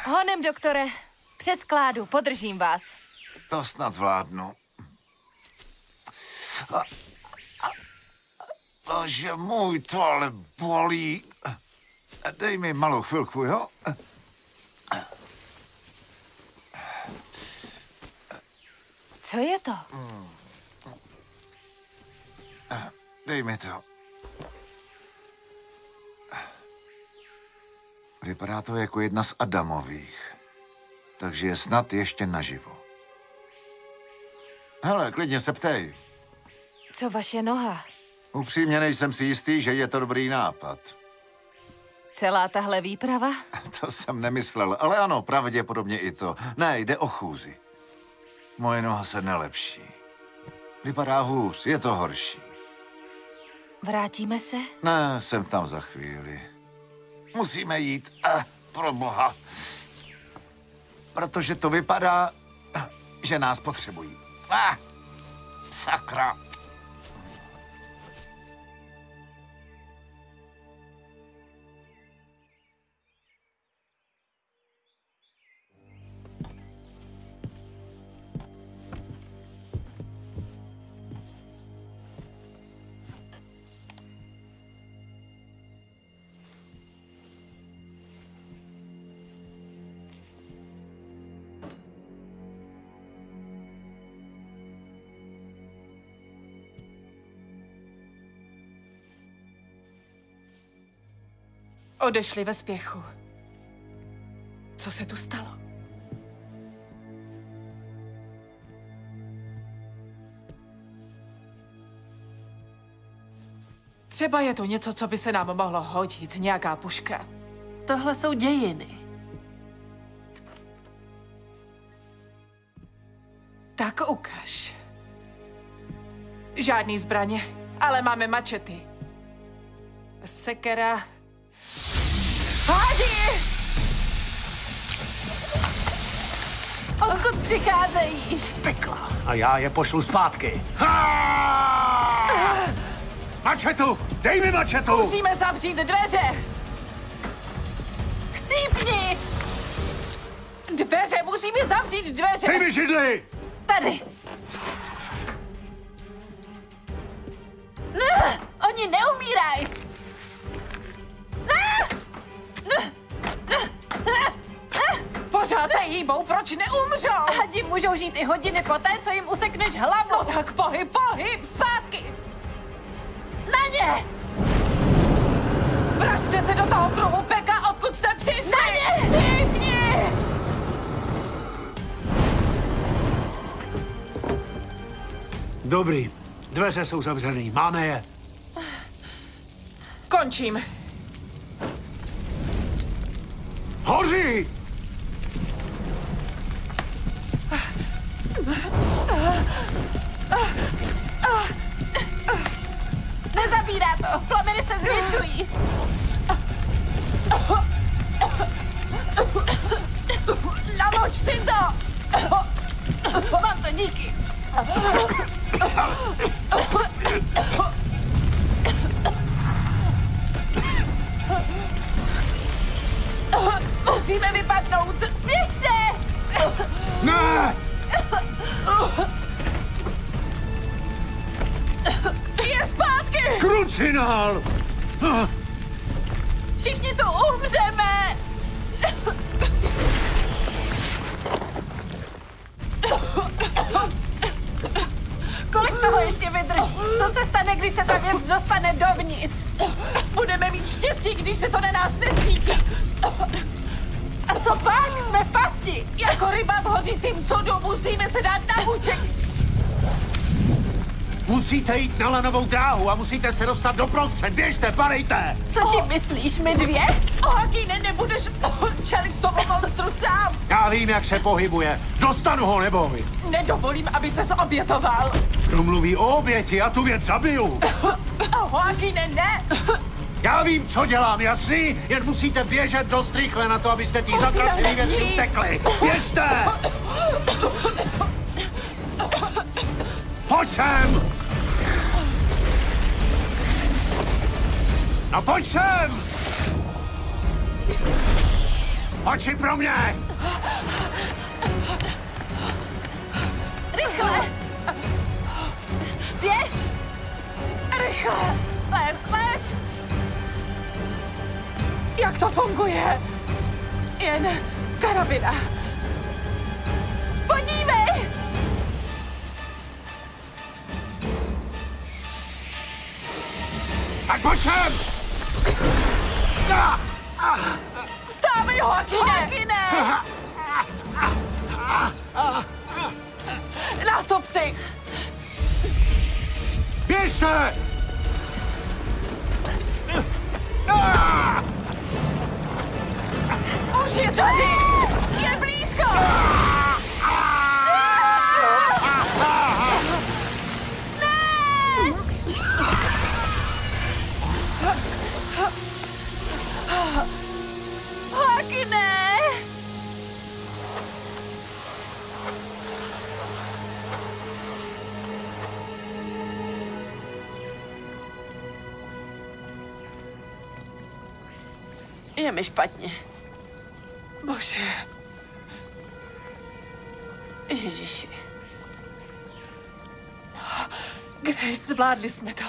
Honem, doktore. Přes skládu, podržím vás. To snad zvládnu. Bože můj, to ale bolí. Dej mi malou chvilku, jo? Co je to? Dej mi to. Vypadá to jako jedna z Adamových. Takže je snad ještě naživo. Hele, klidně se ptej. Co vaše noha? Upřímně nejsem si jistý, že je to dobrý nápad. Celá tahle výprava? To jsem nemyslel, ale ano, pravděpodobně i to. Ne, jde o chůzi. Moje noha se nelepší. Vypadá hůř, je to horší. Vrátíme se? Ne, jsem tam za chvíli. Musíme jít, pro boha. Protože to vypadá, že nás potřebují. Sakra. Odešli ve spěchu. Co se tu stalo? Třeba je to něco, co by se nám mohlo hodit, nějaká puška. Tohle jsou dějiny. Tak ukaž. Žádný zbraně, ale máme mačety. Sekera. Hádi! Odkud přicházejí? Z pekla. A já je pošlu zpátky. Mačetu! Dej mi mačetu! Musíme zavřít dveře! Chcípni! Dveře! Musíme zavřít dveře! Dej mi židli! Tady! Ne, oni neumírají! Pořád se hýbou, proč neumřou? Hadi můžou žít i hodiny poté, co jim usekneš hlavu. No tak pohyb! Zpátky! Na ně! Vraťte se do toho kruhu pekla, odkud jste přišli! Na ně! Chcípni! Dobrý. Dveře jsou zavřený. Máme je. Končím. Hoří! Nezabírá to! Plameny se zvětšují! Namoč si to! Mám to, díky! Musíme vypadnout! Běžte! Ne! Je zpátky! Krucinál! Všichni tu umřeme! Kolik toho ještě vydrží? Co se stane, když se ta věc dostane dovnitř? Budeme mít štěstí, když se to na nás necítí. A co pak? Jsme v pasti! Jako ryba v hořícím sodu musíme se dát na úček. Musíte jít na lanovou dráhu a musíte se dostat doprostřed. Běžte, padejte! Co ti myslíš, my dvě? Ohakine, nebudeš čelit tomu monstru sám. Já vím, jak se pohybuje. Dostanu ho, neboj. Nedovolím, aby ses obětoval. Kdo mluví o oběti, já tu věc zabiju. Ohakine, ne. Já vím, co dělám, jasný? Jen musíte běžet dost rychle na to, abyste tý zatracený věci utekli. Běžte! Pojď sem! No pojď sem! Pojď si pro mě! Rychle! Běž! Rychle! Les! Jak to funguje? Jen karabina. Podívej! Tak pojď sem! Vstávej, Joakine! Nástup si! Běžte! Už je tady! Je blízko! Hakine! Je mi špatně. Bože. Ježiši. Grace, zvládli jsme to.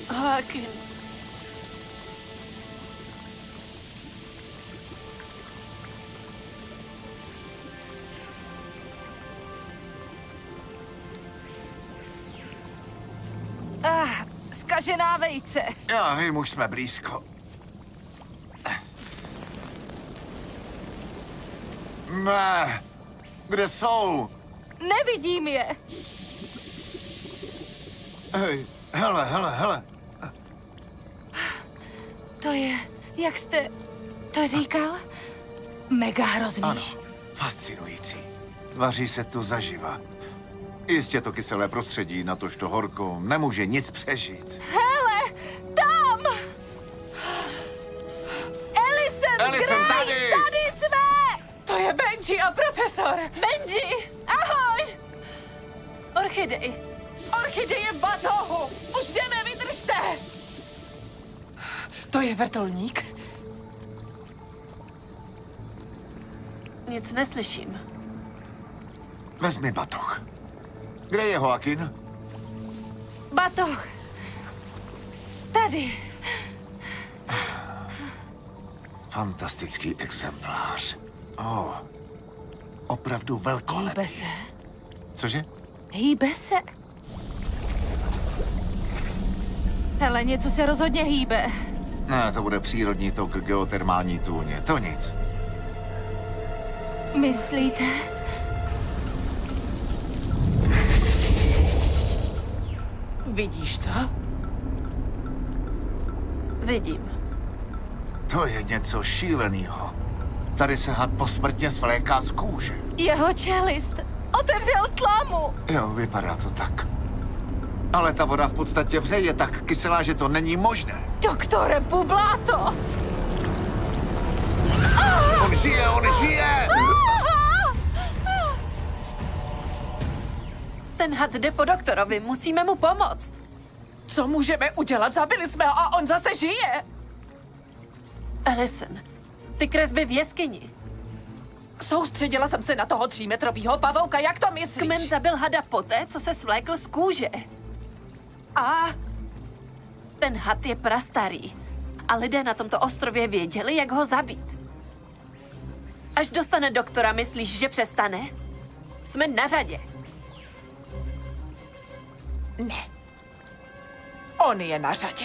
Hakin. Zkažená vejce. Já vím, už jsme blízko. Ne, kde jsou? Nevidím je. Hej, hele. To je, jak jste to říkal? Mega hrozný. Ano, fascinující. Vaří se tu zaživa. Jistě to kyselé prostředí, natožto horko, nemůže nic přežít. Hele, tam! Alyson, Grace, tady jsme! To je Benji a profesor. Benji! Ahoj! Orchidej! Orchideje v batohu! Už jdeme, vydržte! To je vrtulník. Nic neslyším. Vezmi batoh. Kde je Joaquin? Batoh. Tady. Fantastický exemplář. Opravdu velkolepý. Hýbe se. Cože? Hýbe se. Hele, něco se rozhodně hýbe. Ne, to bude přírodní tok geotermální tůně. To nic. Myslíte? Vidíš to? Vidím. To je něco šílenýho. Tady se had posmrtně svléká z kůže. Jeho čelist otevřel tlamu. Jo, vypadá to tak. Ale ta voda v podstatě vře je tak kyselá, že to není možné. Doktore Bubláto! On žije, on žije! Ten had jde po doktorovi, musíme mu pomoct. Co můžeme udělat? Zabili jsme ho a on zase žije. Alyson, ty kresby v jeskyni. Soustředila jsem se na toho 3metrovýho pavouka, jak to myslíš? Kmen zabil hada poté, co se svlékl z kůže. A Ten had je prastarý. A lidé na tomto ostrově věděli, jak ho zabít. Až dostane doktora, myslíš, že přestane? Jsme na řadě. ne. On je na řadě.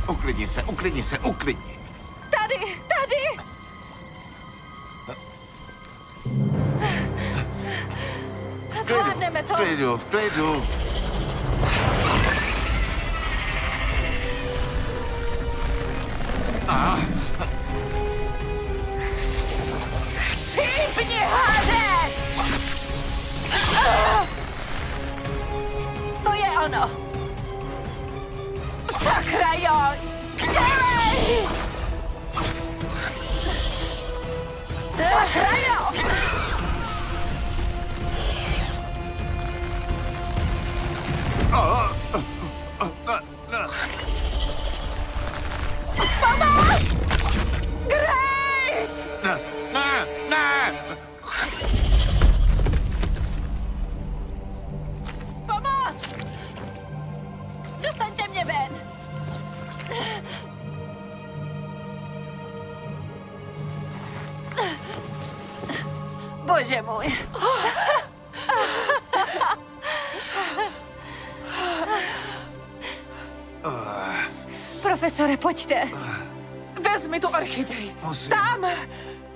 Uklidni se, uklidni se, uklidni. Tady! Zvládneme to. V klidu. Cípni, hade! To je ono. Sakra jo! Dělej! Sakra jo! Pomoc! Grace! Ne! Pomoc! Dostaňte mě ven! Bože můj. Profesore, pojďte. Vezmi tu orchidej. Musím. Tam!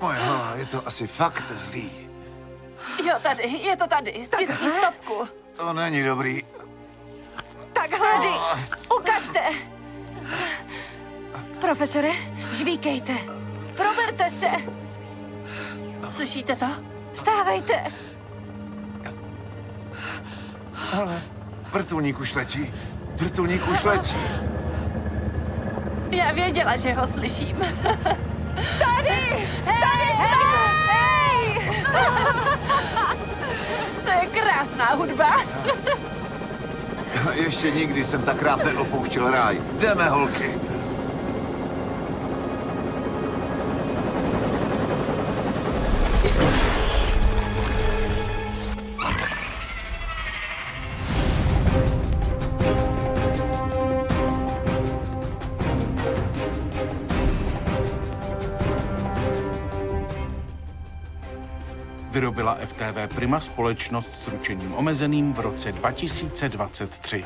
Moje hlava, je to asi fakt zlý. Jo, tady, je to tady. Stiskni stopku. To není dobrý. Takhle. Tady, ukažte. Profesore, žvíkejte. Proberte se. Slyšíte to? Vstávejte! Ale vrtulník už letí. Vrtulník už letí. Já věděla, že ho slyším. Tady jsme! Hej! To je krásná hudba. Ještě nikdy jsem tak rád neopouštěl ráj. Jdeme, holky. Vyrobila FTV Prima společnost s ručením omezeným v roce 2023.